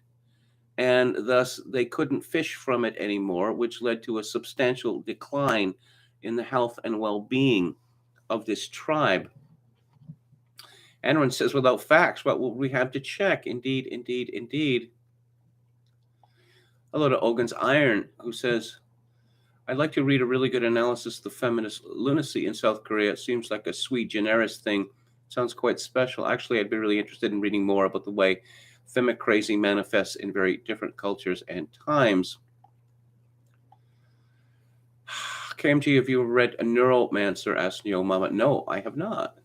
and thus they couldn't fish from it anymore, which led to a substantial decline in the health and well-being of this tribe. Enron says, without facts, what will we have to check? Indeed, indeed, indeed. Hello to Ogan's Iron, who says, I'd like to read a really good analysis of the feminist lunacy in South Korea. It seems like a sui generis thing. Sounds quite special. Actually, I'd be really interested in reading more about the way femicrazy manifests in very different cultures and times. KMG, have you read A Neuromancer? Asked Neo Mama. No, I have not.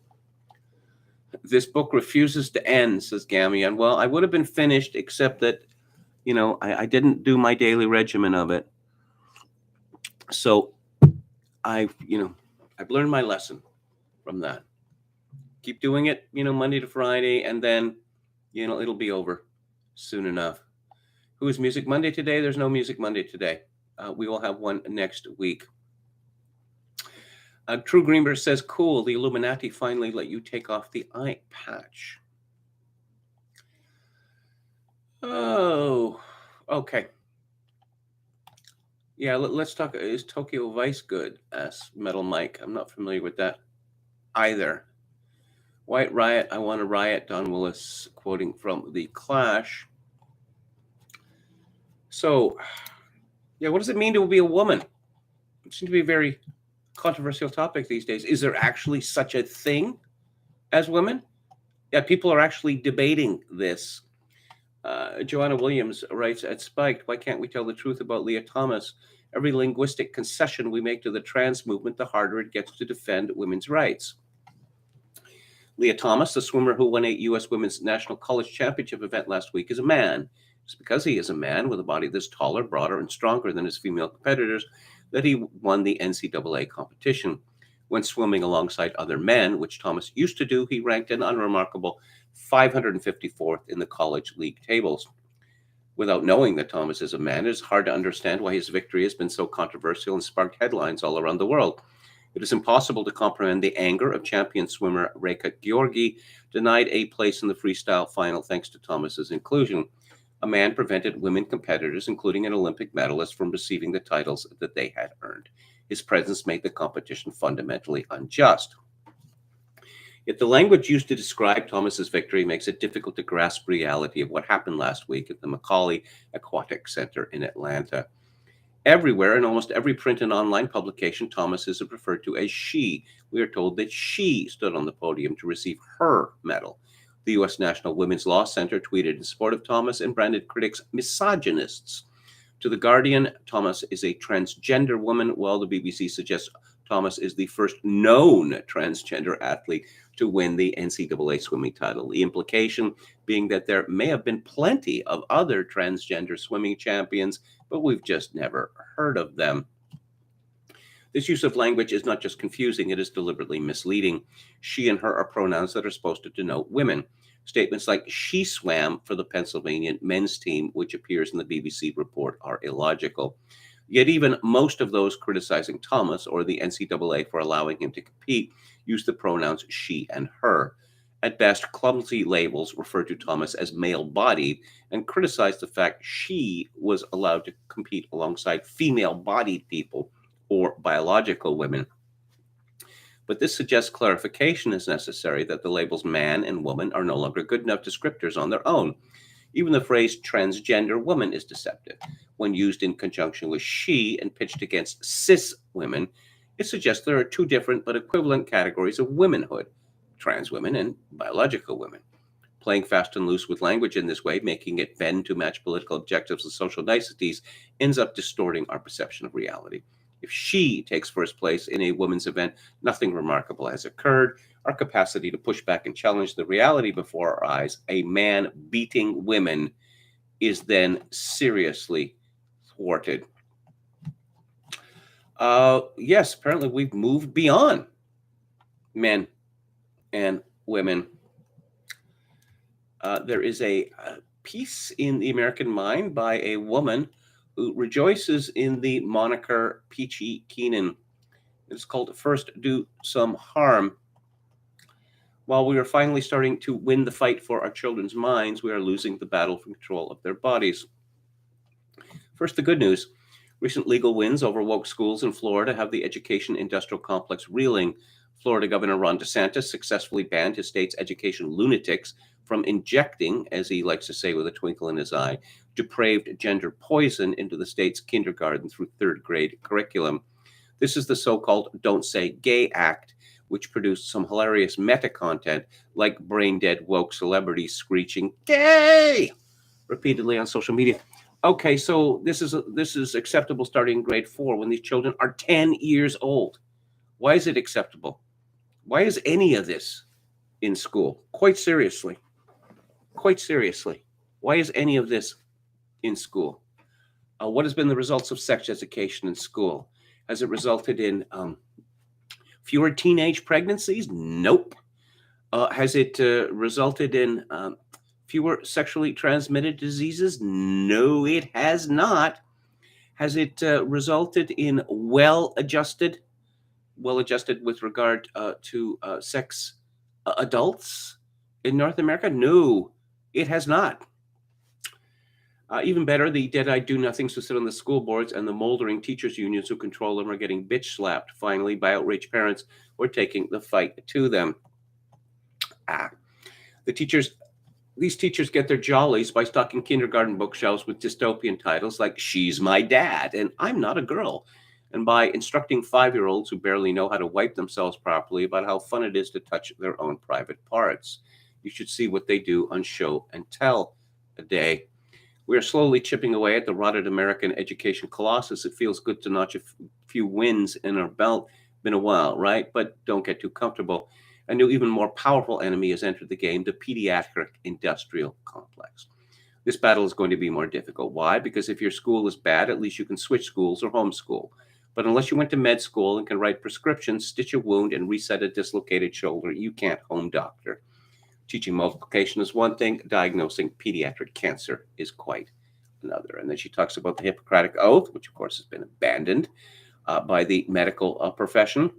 This book refuses to end, says Gamion. Well, I would have been finished, except that, I didn't do my daily regimen of it. So I've learned my lesson from that. Keep doing it, Monday to Friday, and then, it'll be over soon enough. Who is Music Monday today? There's no Music Monday today. We will have one next week. True Greenberg says, cool, the Illuminati finally let you take off the eye patch. Oh, okay. Yeah, let's talk. Is Tokyo Vice good? Asks Metal Mike. I'm not familiar with that either. White Riot, I want to riot, Don Willis, quoting from The Clash. So, yeah, what does it mean to be a woman? It seems to be a very controversial topic these days. Is there actually such a thing as women? Yeah, people are actually debating this. Joanna Williams writes at Spiked, why can't we tell the truth about Leah Thomas? Every linguistic concession we make to the trans movement, the harder it gets to defend women's rights. Leah Thomas, the swimmer who won a U.S. Women's National College Championship event last week, is a man. It's because he is a man with a body that's taller, broader, and stronger than his female competitors that he won the NCAA competition. When swimming alongside other men, which Thomas used to do, he ranked an unremarkable 554th in the college league tables. Without knowing that Thomas is a man, it is hard to understand why his victory has been so controversial and sparked headlines all around the world. It is impossible to comprehend the anger of champion swimmer Reka Georgi, denied a place in the freestyle final thanks to Thomas's inclusion. A man prevented women competitors, including an Olympic medalist, from receiving the titles that they had earned. His presence made the competition fundamentally unjust. Yet the language used to describe Thomas's victory makes it difficult to grasp reality of what happened last week at the Macaulay Aquatic Center in Atlanta. Everywhere, in almost every print and online publication, Thomas is referred to as she. We are told that she stood on the podium to receive her medal. The U.S. National Women's Law Center tweeted in support of Thomas and branded critics misogynists. To The Guardian, Thomas is a transgender woman, while the BBC suggests Thomas is the first known transgender athlete to win the NCAA swimming title. The implication being that there may have been plenty of other transgender swimming champions, but we've just never heard of them. This use of language is not just confusing, it is deliberately misleading. She and her are pronouns that are supposed to denote women. Statements like she swam for the Pennsylvania men's team, which appears in the BBC report, are illogical. Yet even most of those criticizing Thomas or the NCAA for allowing him to compete use the pronouns she and her. At best, clumsy labels refer to Thomas as male-bodied and criticize the fact she was allowed to compete alongside female-bodied people or biological women. But this suggests clarification is necessary, that the labels man and woman are no longer good enough descriptors on their own. Even the phrase transgender woman is deceptive. When used in conjunction with she and pitched against cis women, it suggests there are two different but equivalent categories of womanhood: trans women and biological women. Playing fast and loose with language in this way, making it bend to match political objectives and social niceties, ends up distorting our perception of reality. If she takes first place in a women's event, nothing remarkable has occurred. Our capacity to push back and challenge the reality before our eyes, a man beating women, is then seriously thwarted. Yes, apparently we've moved beyond men and women. There is a piece in the American Mind by a woman who rejoices in the moniker Peachy Keenan. It's called First Do Some Harm. While we are finally starting to win the fight for our children's minds, we are losing the battle for control of their bodies. First, the good news. Recent legal wins over woke schools in Florida have the education industrial complex reeling. Florida Governor Ron DeSantis successfully banned his state's education lunatics from injecting, as he likes to say with a twinkle in his eye, depraved gender poison into the state's kindergarten through third grade curriculum. This is the so-called Don't Say Gay Act, which produced some hilarious meta content like brain-dead woke celebrities screeching "gay" repeatedly on social media. Okay, so this is acceptable starting in grade 4 when these children are 10 years old. Why is it acceptable? Why is any of this in school? Quite seriously. Why is any of this in school? What has been the results of sex education in school? Has it resulted in fewer teenage pregnancies? Nope. Has it resulted in fewer sexually transmitted diseases? No, it has not. Has it resulted in well-adjusted with regard to sex adults in North America? No, it has not. Even better, the dead-eyed do-nothings who sit on the school boards and the moldering teachers' unions who control them are getting bitch-slapped, finally, by outraged parents who are taking the fight to them. These teachers get their jollies by stocking kindergarten bookshelves with dystopian titles like "She's My Dad" and "I'm Not a Girl," and by instructing 5-year-olds who barely know how to wipe themselves properly about how fun it is to touch their own private parts. You should see what they do on Show and Tell a day. We are slowly chipping away at the rotted American education colossus. It feels good to notch a few wins in our belt. Been a while, right? But don't get too comfortable. A new, even more powerful enemy has entered the game, the pediatric industrial complex. This battle is going to be more difficult. Why? Because if your school is bad, at least you can switch schools or homeschool. But unless you went to med school and can write prescriptions, stitch a wound, and reset a dislocated shoulder, you can't home doctor. Teaching multiplication is one thing, diagnosing pediatric cancer is quite another. And then she talks about the Hippocratic Oath, which of course has been abandoned by the medical profession.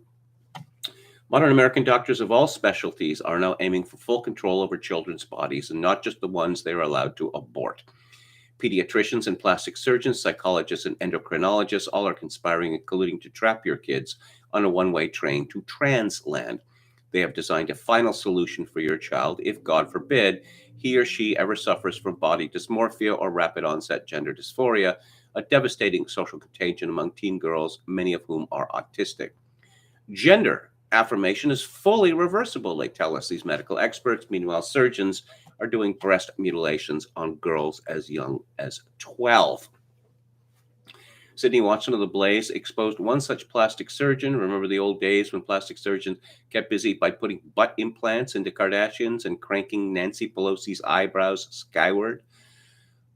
Modern American doctors of all specialties are now aiming for full control over children's bodies, and not just the ones they are allowed to abort. Pediatricians and plastic surgeons, psychologists and endocrinologists all are conspiring and colluding to trap your kids on a one-way train to trans land. They have designed a final solution for your child if, God forbid, he or she ever suffers from body dysmorphia or rapid onset gender dysphoria, a devastating social contagion among teen girls, many of whom are autistic. Gender affirmation is fully reversible, they tell us, these medical experts. Meanwhile, surgeons are doing breast mutilations on girls as young as 12. Sydney Watson of The Blaze exposed one such plastic surgeon. Remember the old days when plastic surgeons kept busy by putting butt implants into Kardashians and cranking Nancy Pelosi's eyebrows skyward?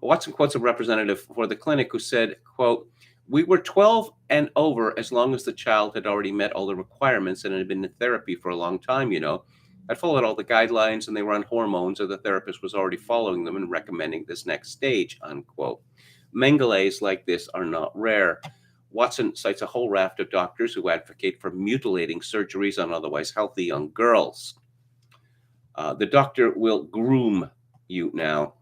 Watson quotes a representative for the clinic who said, quote, "We were 12 and over as long as the child had already met all the requirements and had been in therapy for a long time, you know. I'd followed all the guidelines and they were on hormones, or the therapist was already following them and recommending this next stage," unquote. Mengele's like this are not rare. Watson cites a whole raft of doctors who advocate for mutilating surgeries on otherwise healthy young girls. The doctor will groom you now.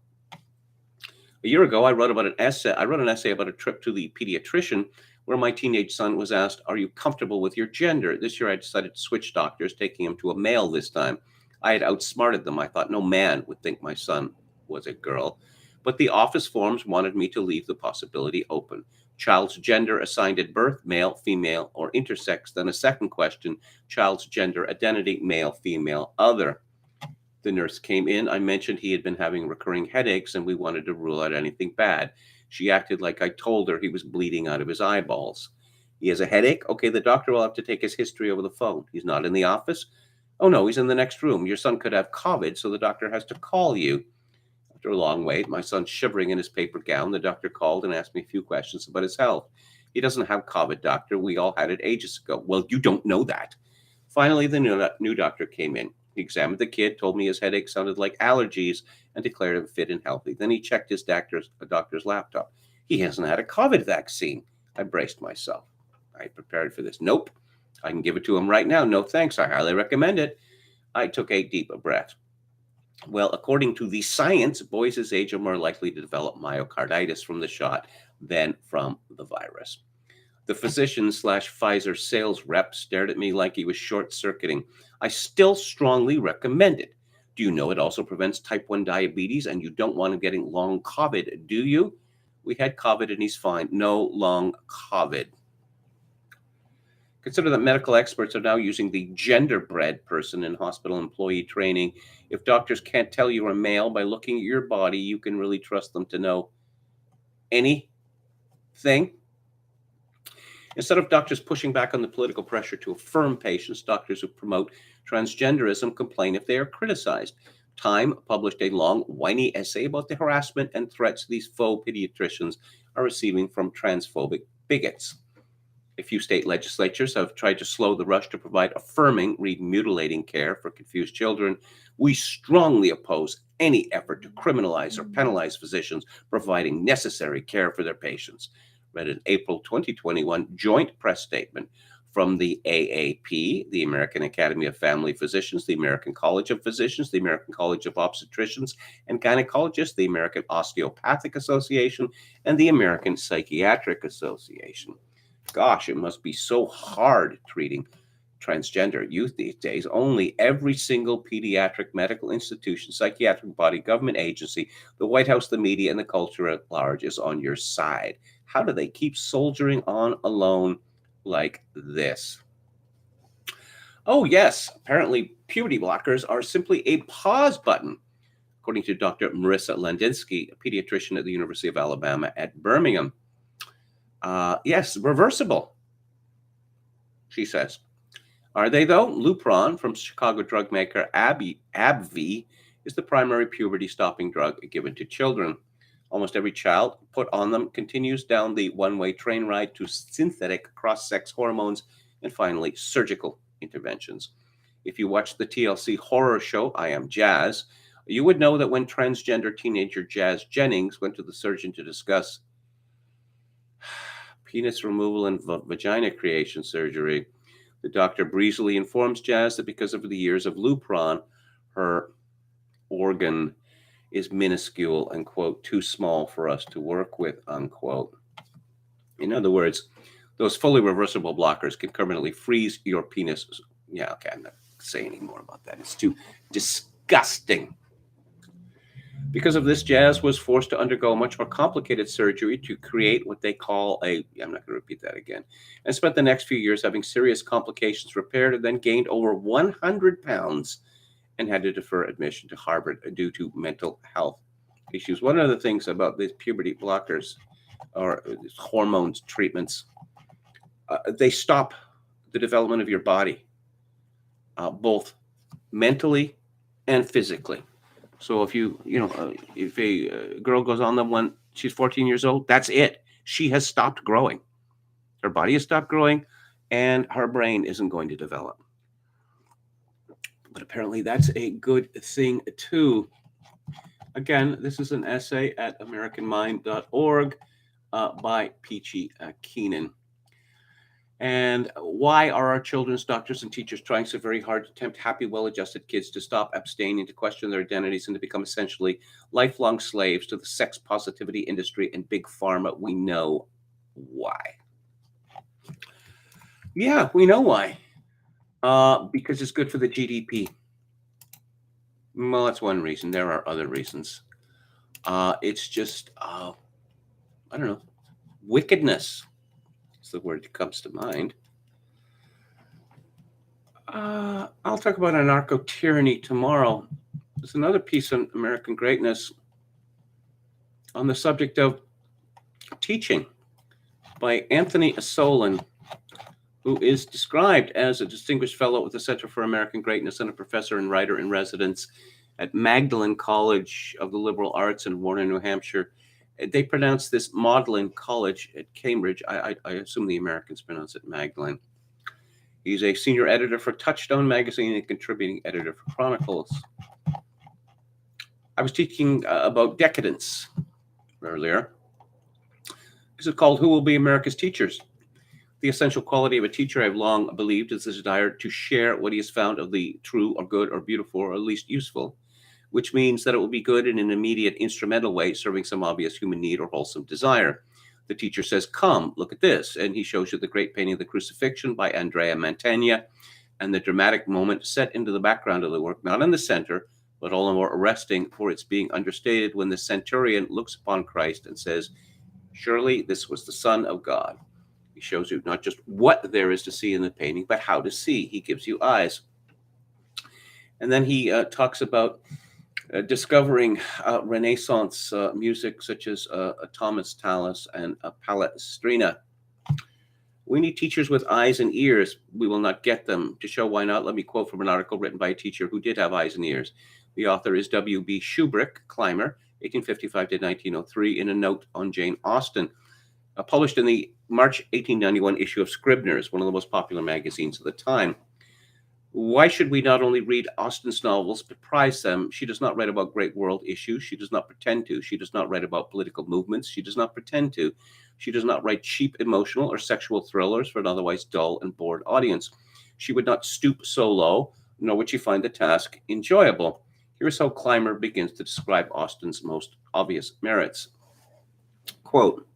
A year ago, I wrote an essay about a trip to the pediatrician where my teenage son was asked, "Are you comfortable with your gender?" This year, I decided to switch doctors, taking him to a male this time. I had outsmarted them. I thought no man would think my son was a girl. But the office forms wanted me to leave the possibility open. Child's gender assigned at birth, male, female, or intersex. Then a second question, child's gender identity, male, female, other. The nurse came in. I mentioned he had been having recurring headaches and we wanted to rule out anything bad. She acted like I told her he was bleeding out of his eyeballs. He has a headache? Okay, the doctor will have to take his history over the phone. He's not in the office? Oh no, he's in the next room. Your son could have COVID, so the doctor has to call you. After a long wait, my son shivering in his paper gown, the doctor called and asked me a few questions about his health. He doesn't have COVID, doctor. We all had it ages ago. Well, you don't know that. Finally, the new doctor came in. He examined the kid, told me his headache sounded like allergies, and declared him fit and healthy. Then he checked his doctor's laptop. He hasn't had a COVID vaccine. I braced myself. I prepared for this. Nope. I can give it to him right now. No thanks. I highly recommend it. I took a deep breath. Well, according to the science, boys his age are more likely to develop myocarditis from the shot than from the virus. The physician/Pfizer sales rep stared at me like he was short-circuiting. I still strongly recommend it. Do you know it also prevents type 1 diabetes and you don't want him getting long COVID, do you? We had COVID and he's fine. No long COVID. Consider that medical experts are now using the gender-bred person in hospital employee training. If doctors can't tell you're a male by looking at your body, you can really trust them to know anything. Instead of doctors pushing back on the political pressure to affirm patients, doctors who promote transgenderism complain if they are criticized. Time published a long, whiny essay about the harassment and threats these faux pediatricians are receiving from transphobic bigots. A few state legislatures have tried to slow the rush to provide affirming, read mutilating care for confused children. We strongly oppose any effort to criminalize or penalize physicians providing necessary care for their patients. Read an April 2021 joint press statement from the AAP, the American Academy of Family Physicians, the American College of Physicians, the American College of Obstetricians and Gynecologists, the American Osteopathic Association, and the American Psychiatric Association. Gosh, it must be so hard treating transgender youth these days. Only every single pediatric medical institution, psychiatric body, government agency, the White House, the media, and the culture at large is on your side. How do they keep soldiering on alone like this? Oh, yes. Apparently, puberty blockers are simply a pause button, according to Dr. Marissa Landinsky, a pediatrician at the University of Alabama at Birmingham. Yes, reversible, she says. Are they, though? Lupron from Chicago drug maker AbbVie is the primary puberty-stopping drug given to children. Almost every child put on them continues down the one-way train ride to synthetic cross-sex hormones and finally surgical interventions. If you watch the TLC horror show I Am Jazz, you would know that when transgender teenager Jazz Jennings went to the surgeon to discuss penis removal and vagina creation surgery, the doctor breezily informs Jazz that because of the years of Lupron, her organ is minuscule and, quote, too small for us to work with, unquote. In other words, those fully reversible blockers can permanently freeze your penis. Yeah, okay, I'm not saying any more about that. It's too disgusting. Because of this, Jazz was forced to undergo much more complicated surgery to create what they call I'm not going to repeat that again, and spent the next few years having serious complications repaired and then gained over 100 pounds and had to defer admission to Harvard due to mental health issues. One of the things about these puberty blockers or hormones treatments, they stop the development of your body, both mentally and physically. So if if a girl goes on them when she's 14 years old, that's it. She has stopped growing. Her body has stopped growing, and her brain isn't going to develop. But apparently that's a good thing too. Again, this is an essay at AmericanMind.org. by Peachy Keenan. And why are our children's doctors and teachers trying so very hard to tempt happy, well-adjusted kids to stop abstaining, to question their identities, and to become essentially lifelong slaves to the sex positivity industry and big pharma? We know why. Yeah, we know why. Because it's good for the GDP. Well, that's one reason. There are other reasons. It's just, I don't know, wickedness is the word that comes to mind. I'll talk about anarcho-tyranny tomorrow. There's another piece on American greatness on the subject of teaching by Anthony Asolin, who is described as a distinguished fellow with the Center for American Greatness and a professor and writer in residence at Magdalen College of the Liberal Arts in Warren, New Hampshire. They pronounce this Magdalen College at Cambridge. I assume the Americans pronounce it Magdalen. He's a senior editor for Touchstone magazine and contributing editor for Chronicles. I was teaching about decadence earlier. This is called Who Will Be America's Teachers? The essential quality of a teacher, I've long believed, is the desire to share what he has found of the true or good or beautiful or at least useful, which means that it will be good in an immediate instrumental way, serving some obvious human need or wholesome desire. The teacher says, come, look at this. And he shows you the great painting of the Crucifixion by Andrea Mantegna and the dramatic moment set into the background of the work, not in the center, but all the more arresting for its being understated when the centurion looks upon Christ and says, surely this was the Son of God. He shows you not just what there is to see in the painting, but how to see. He gives you eyes. And then he talks about discovering Renaissance music such as Thomas Tallis and Palestrina. We need teachers with eyes and ears. We will not get them. To show why not, let me quote from an article written by a teacher who did have eyes and ears. The author is W.B. Shubrick, climber, 1855 to 1903, in a note on Jane Austen, published in the March 1891 issue of Scribner's, one of the most popular magazines of the time. Why should we not only read Austen's novels, but prize them? She does not write about great world issues. She does not pretend to. She does not write about political movements. She does not pretend to. She does not write cheap emotional or sexual thrillers for an otherwise dull and bored audience. She would not stoop so low, nor would she find the task enjoyable. Here's how Clymer begins to describe Austen's most obvious merits. Quote,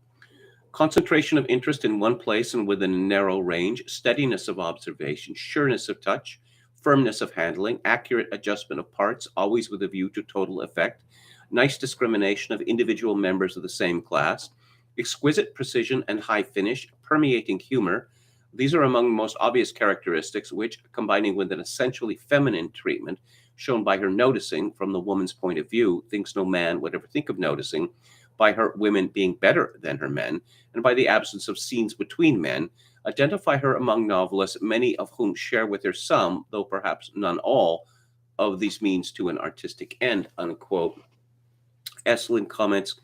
concentration of interest in one place and within a narrow range, steadiness of observation, sureness of touch, firmness of handling, accurate adjustment of parts, always with a view to total effect, nice discrimination of individual members of the same class, exquisite precision and high finish, permeating humor. These are among the most obvious characteristics which, combining with an essentially feminine treatment shown by her noticing from the woman's point of view, things no man would ever think of noticing, by her women being better than her men, and by the absence of scenes between men, identify her among novelists, many of whom share with her some, though perhaps none all, of these means to an artistic end, unquote. Estlin comments,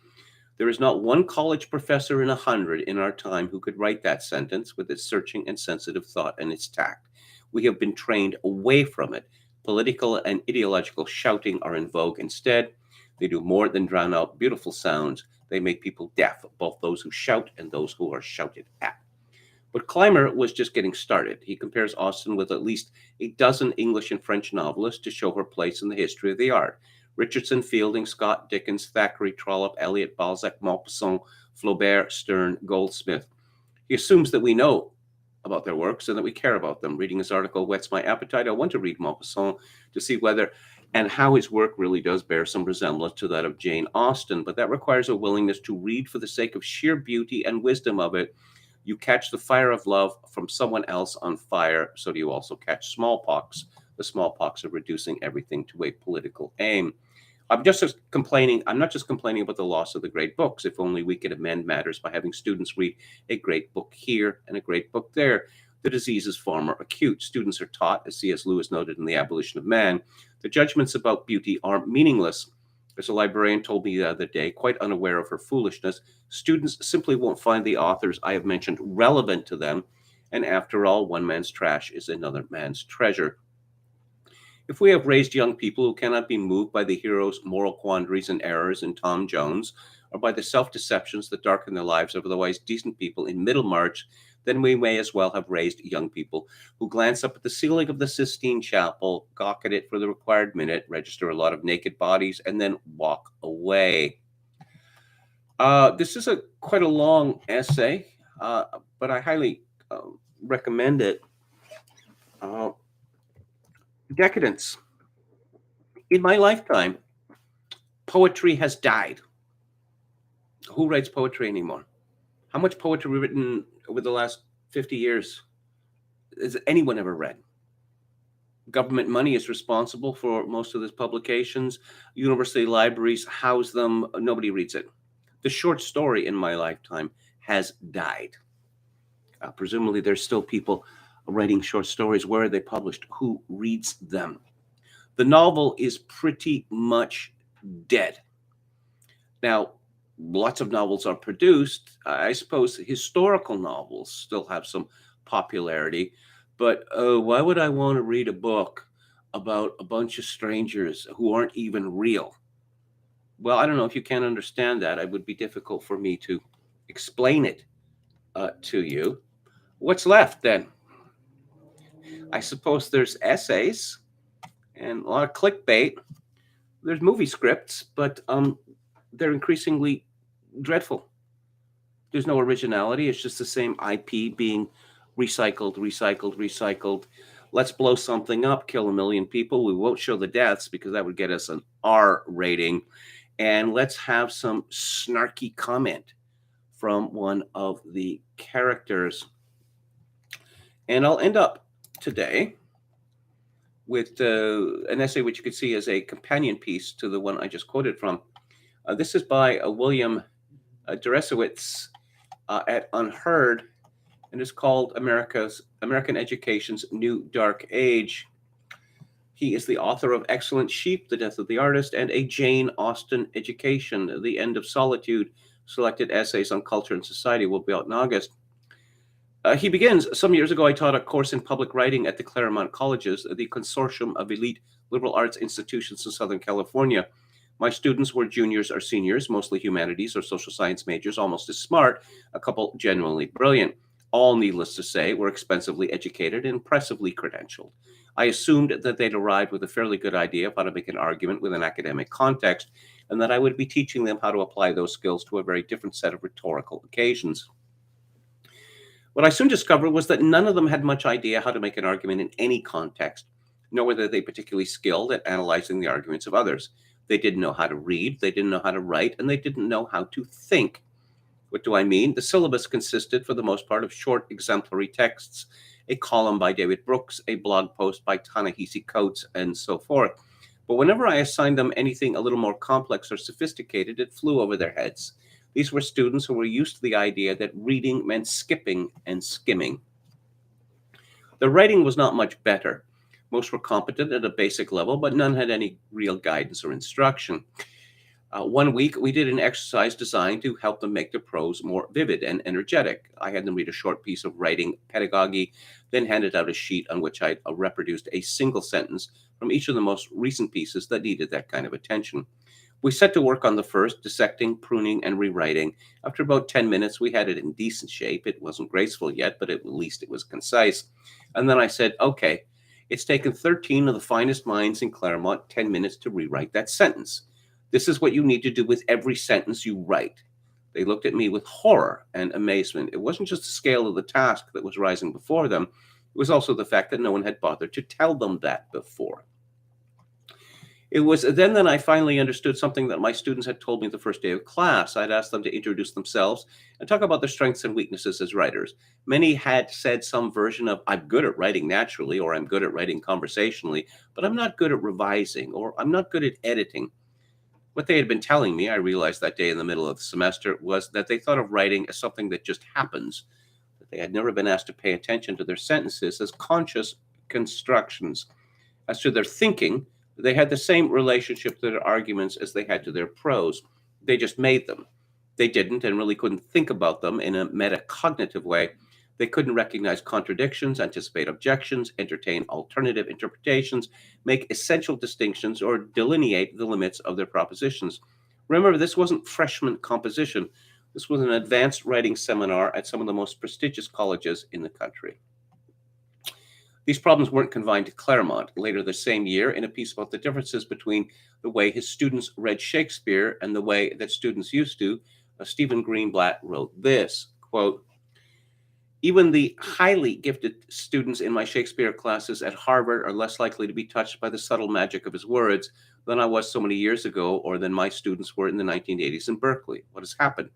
there is not one college professor in 100 in our time who could write that sentence with its searching and sensitive thought and its tact. We have been trained away from it. Political and ideological shouting are in vogue instead. They do more than drown out beautiful sounds. They make people deaf, both those who shout and those who are shouted at. But Clymer was just getting started. He compares Austen with at least a dozen English and French novelists to show her place in the history of the art. Richardson, Fielding, Scott, Dickens, Thackeray, Trollope, Eliot, Balzac, Maupassant, Flaubert, Sterne, Goldsmith. He assumes that we know about their works and that we care about them. Reading his article whets my appetite. I want to read Maupassant to see whether and how his work really does bear some resemblance to that of Jane Austen, but that requires a willingness to read for the sake of sheer beauty and wisdom of it. You catch the fire of love from someone else on fire, so do you also catch smallpox, the smallpox of reducing everything to a political aim. I'm not just complaining about the loss of the great books. If only we could amend matters by having students read a great book here and a great book there. The disease is far more acute. Students are taught, as C.S. Lewis noted in The Abolition of Man, the judgments about beauty are meaningless. As a librarian told me the other day, quite unaware of her foolishness, students simply won't find the authors I have mentioned relevant to them, and after all, one man's trash is another man's treasure. If we have raised young people who cannot be moved by the hero's moral quandaries and errors in Tom Jones, or by the self-deceptions that darken the lives of otherwise decent people in Middlemarch, then we may as well have raised young people who glance up at the ceiling of the Sistine Chapel, gawk at it for the required minute, register a lot of naked bodies, and then walk away. This is quite a long essay, but I highly recommend it. Decadence. In my lifetime, poetry has died. Who writes poetry anymore? How much poetry written over the last 50 years has anyone ever read? Government money is responsible for most of these publications. University libraries house them. Nobody reads it. The short story in my lifetime has died. Presumably, there's still people writing short stories. Where are they published? Who reads them? The novel is pretty much dead. Now, lots of novels are produced. I suppose historical novels still have some popularity, but why would I want to read a book about a bunch of strangers who aren't even real? Well, I don't know. If you can't understand that, it would be difficult for me to explain it to you. What's left then? I suppose there's essays and a lot of clickbait. There's movie scripts, but they're increasingly dreadful. There's no originality. It's just the same IP being recycled. Let's blow something up, kill 1 million people. We won't show the deaths because that would get us an R rating. And let's have some snarky comment from one of the characters. And I'll end up today with an essay which you could see as a companion piece to the one I just quoted from. This is by William Deresiewicz at Unheard, and it's called American Education's New Dark Age. He is the author of Excellent Sheep, The Death of the Artist, and A Jane Austen Education, The End of Solitude. Selected essays on culture and society will be out in August. He begins, some years ago, I taught a course in public writing at the Claremont Colleges, the consortium of elite liberal arts institutions in Southern California. My students were juniors or seniors, mostly humanities or social science majors, almost as smart, a couple genuinely brilliant. All, needless to say, were expensively educated and impressively credentialed. I assumed that they'd arrived with a fairly good idea of how to make an argument with an academic context, and that I would be teaching them how to apply those skills to a very different set of rhetorical occasions. What I soon discovered was that none of them had much idea how to make an argument in any context, nor were they particularly skilled at analyzing the arguments of others. They didn't know how to read, they didn't know how to write, and they didn't know how to think. What do I mean? The syllabus consisted, for the most part, of short exemplary texts, a column by David Brooks, a blog post by Ta-Nehisi Coates, and so forth. But whenever I assigned them anything a little more complex or sophisticated, it flew over their heads. These were students who were used to the idea that reading meant skipping and skimming. The writing was not much better. Most were competent at a basic level, but none had any real guidance or instruction. One week, we did an exercise designed to help them make their prose more vivid and energetic. I had them read a short piece of writing pedagogy, then handed out a sheet on which I reproduced a single sentence from each of the most recent pieces that needed that kind of attention. We set to work on the first, dissecting, pruning, and rewriting. After about 10 minutes, we had it in decent shape. It wasn't graceful yet, but at least it was concise. And then I said, okay, it's taken 13 of the finest minds in Claremont 10 minutes to rewrite that sentence. This is what you need to do with every sentence you write. They looked at me with horror and amazement. It wasn't just the scale of the task that was rising before them. It was also the fact that no one had bothered to tell them that before. It was then that I finally understood something that my students had told me the first day of class. I'd asked them to introduce themselves and talk about their strengths and weaknesses as writers. Many had said some version of, I'm good at writing naturally, or I'm good at writing conversationally, but I'm not good at revising, or I'm not good at editing. What they had been telling me, I realized that day in the middle of the semester, was that they thought of writing as something that just happens, that they had never been asked to pay attention to their sentences as conscious constructions. As to their thinking, they had the same relationship to their arguments as they had to their prose. They just made them. They didn't and really couldn't think about them in a metacognitive way. They couldn't recognize contradictions, anticipate objections, entertain alternative interpretations, make essential distinctions, or delineate the limits of their propositions. Remember, this wasn't freshman composition. This was an advanced writing seminar at some of the most prestigious colleges in the country. These problems weren't confined to Claremont. Later the same year, in a piece about the differences between the way his students read Shakespeare and the way that students used to, Stephen Greenblatt wrote this, quote, "Even the highly gifted students in my Shakespeare classes at Harvard are less likely to be touched by the subtle magic of his words than I was so many years ago, or than my students were in the 1980s in Berkeley. What has happened?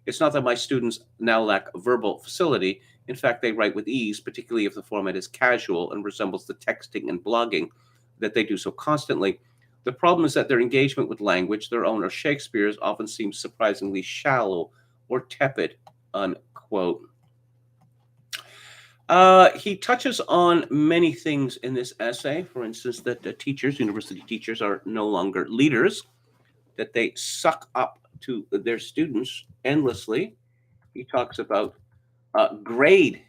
It's not that my students now lack verbal facility. In fact, they write with ease, particularly if the format is casual and resembles the texting and blogging that they do so constantly. The problem is that their engagement with language, their own or Shakespeare's, often seems surprisingly shallow or tepid," unquote. He touches on many things in this essay. For instance, that teachers, university teachers, are no longer leaders, that they suck up to their students endlessly. He talks about grade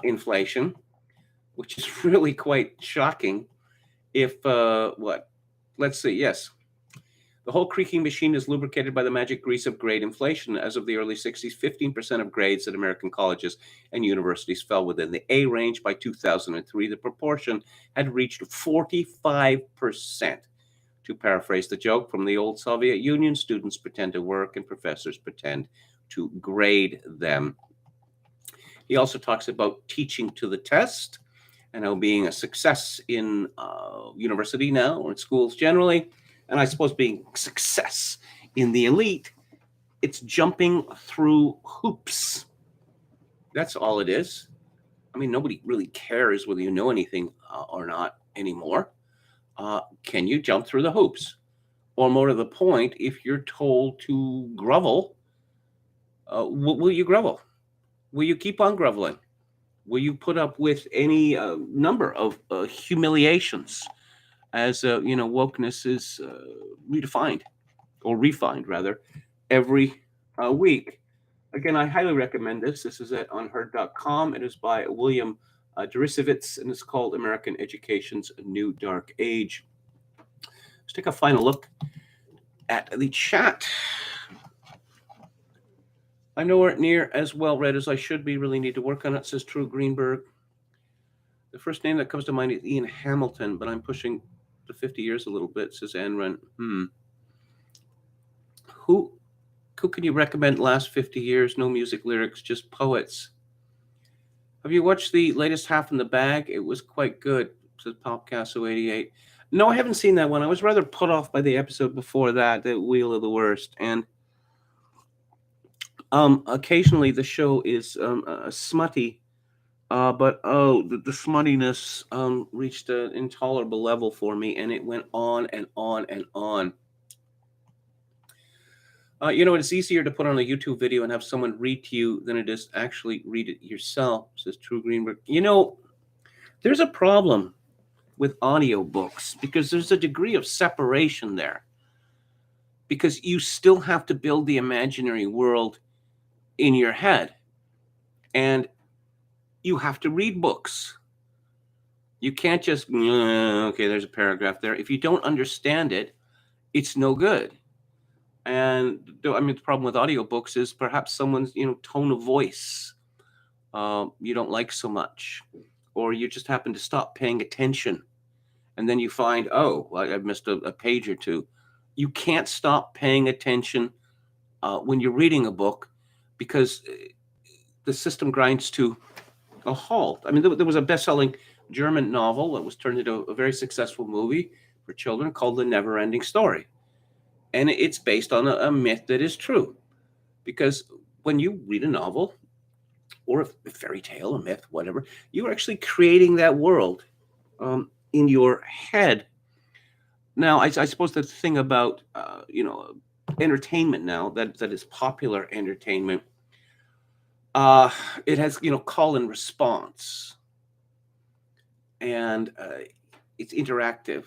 inflation, which is really quite shocking. If let's see, yes. The whole creaking machine is lubricated by the magic grease of grade inflation. As of the early 60s, 15% of grades at American colleges and universities fell within the A range. By 2003, the proportion had reached 45%. To paraphrase the joke from the old Soviet Union, students pretend to work and professors pretend to grade them. He also talks about teaching to the test and how being a success in university now, or in schools generally, and I suppose being success in the elite, it's jumping through hoops. That's all it is. I mean, nobody really cares whether you know anything or not anymore. Can you jump through the hoops? Or more to the point, if you're told to grovel, will you grovel? Will you keep on groveling? Will you put up with any number of humiliations as wokeness is redefined or refined rather every week? Again, I highly recommend this. This is at unheard.com. It is by William Deresiewicz, and it's called American Education's New Dark Age. Let's take a final look at the chat. I'm nowhere near as well read as I should be. Really need to work on it, says True Greenberg. The first name that comes to mind is Ian Hamilton, but I'm pushing the 50 years a little bit, says Anne Wren. Who can you recommend last 50 years? No music lyrics, just poets. Have you watched the latest Half in the Bag? It was quite good, says Popcasso88. No, I haven't seen that one. I was rather put off by the episode before that, the Wheel of the Worst. And occasionally the show is smutty. But the smuttiness reached an intolerable level for me, and it went on and on and on. It's easier to put on a YouTube video and have someone read to you than it is actually read it yourself, says True Greenberg. There's a problem with audiobooks because there's a degree of separation there. Because you still have to build the imaginary world in your head. And you have to read books. You can't just, okay, there's a paragraph there. If you don't understand it, it's no good. And I mean, the problem with audiobooks is perhaps someone's, tone of voice you don't like so much, or you just happen to stop paying attention. And then you find, oh, well, I've missed a page or two. You can't stop paying attention when you're reading a book because the system grinds to a halt. I mean, there was a best-selling German novel that was turned into a very successful movie for children called The Never-Ending Story. And it's based on a myth that is true. Because when you read a novel or a fairy tale, a myth, whatever, you're actually creating that world in your head. Now, I suppose the thing about, entertainment now, that is popular entertainment, it has, call and response. And it's interactive.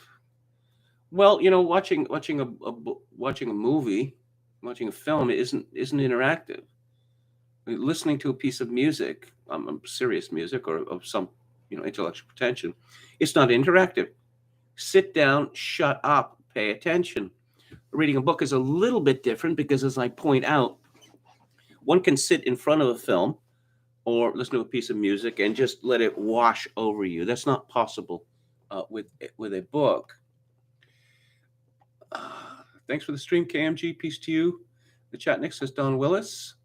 Well, watching a movie, watching a film isn't interactive. listening to a piece of music, serious music or of some, intellectual pretension, it's not interactive. Sit down, shut up, pay attention. Reading a book is a little bit different because, as I point out, one can sit in front of a film or listen to a piece of music and just let it wash over you. That's not possible with a book. Thanks for the stream, KMG. Peace to you. The chat next says Don Willis.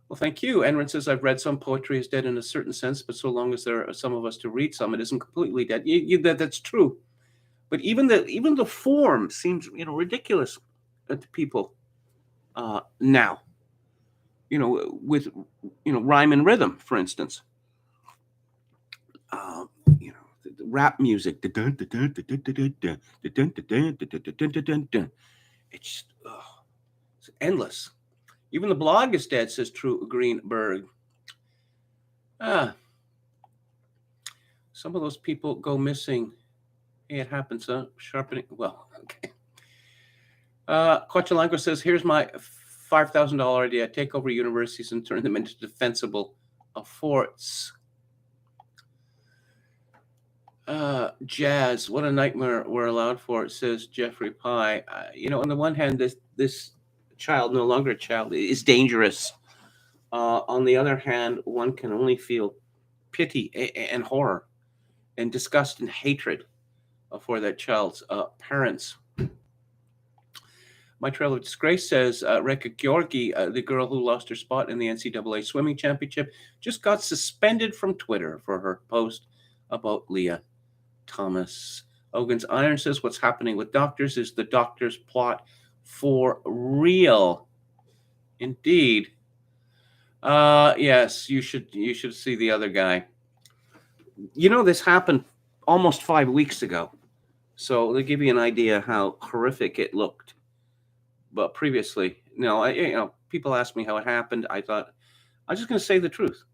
Well, thank you. Enron says, I've read some poetry is dead in a certain sense, but so long as there are some of us to read some, it isn't completely dead. That's true. But even the form seems, ridiculous to people now. With rhyme and rhythm, for instance. The rap music. It's endless. Even the blog is dead, says True Greenberg. Some of those people go missing. Hey, it happens, huh? Sharpening. Well, okay. Coachalango says, here's my $5,000 idea. Take over universities and turn them into defensible forts. Jazz, what a nightmare we're allowed for, says Jeffrey Pye. On the one hand, this child, no longer a child, is dangerous. On the other hand, one can only feel pity and horror and disgust and hatred for that child's parents. My Trail of Disgrace says Reka Georgi, the girl who lost her spot in the NCAA swimming championship, just got suspended from Twitter for her post about Leah Thomas. Ogan's Iron says what's happening with doctors is the doctor's plot for real. Indeed. Yes, you should see the other guy. This happened almost 5 weeks ago. So they give you an idea how horrific it looked. But previously, people asked me how it happened. I thought, I'm just going to say the truth.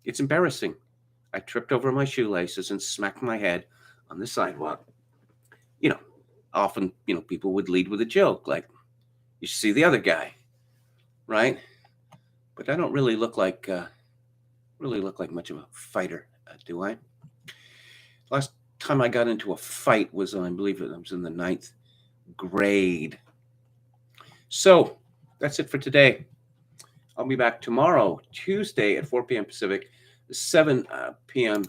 It's embarrassing. I tripped over my shoelaces and smacked my head on the sidewalk. Often, people would lead with a joke, like, you should see the other guy, right? But I don't really look like much of a fighter, do I? Last time I got into a fight was, I believe I was in the 9th grade. So that's it for today. I'll be back tomorrow, Tuesday at 4 p.m. Pacific, 7 p.m.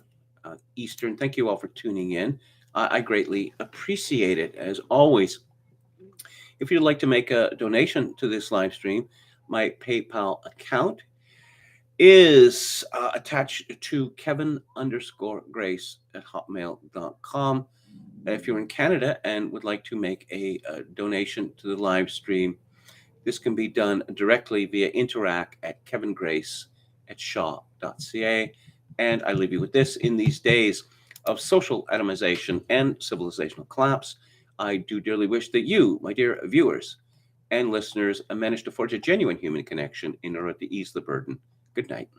Eastern. Thank you all for tuning in. I greatly appreciate it, as always. If you'd like to make a donation to this live stream, my PayPal account is attached to Kevin_Grace@hotmail.com. If you're in Canada and would like to make a donation to the live stream, this can be done directly via interact@kevingrace@shaw.ca. And I leave you with this. In these days of social atomization and civilizational collapse, I do dearly wish that you, my dear viewers and listeners, manage to forge a genuine human connection in order to ease the burden. Good night.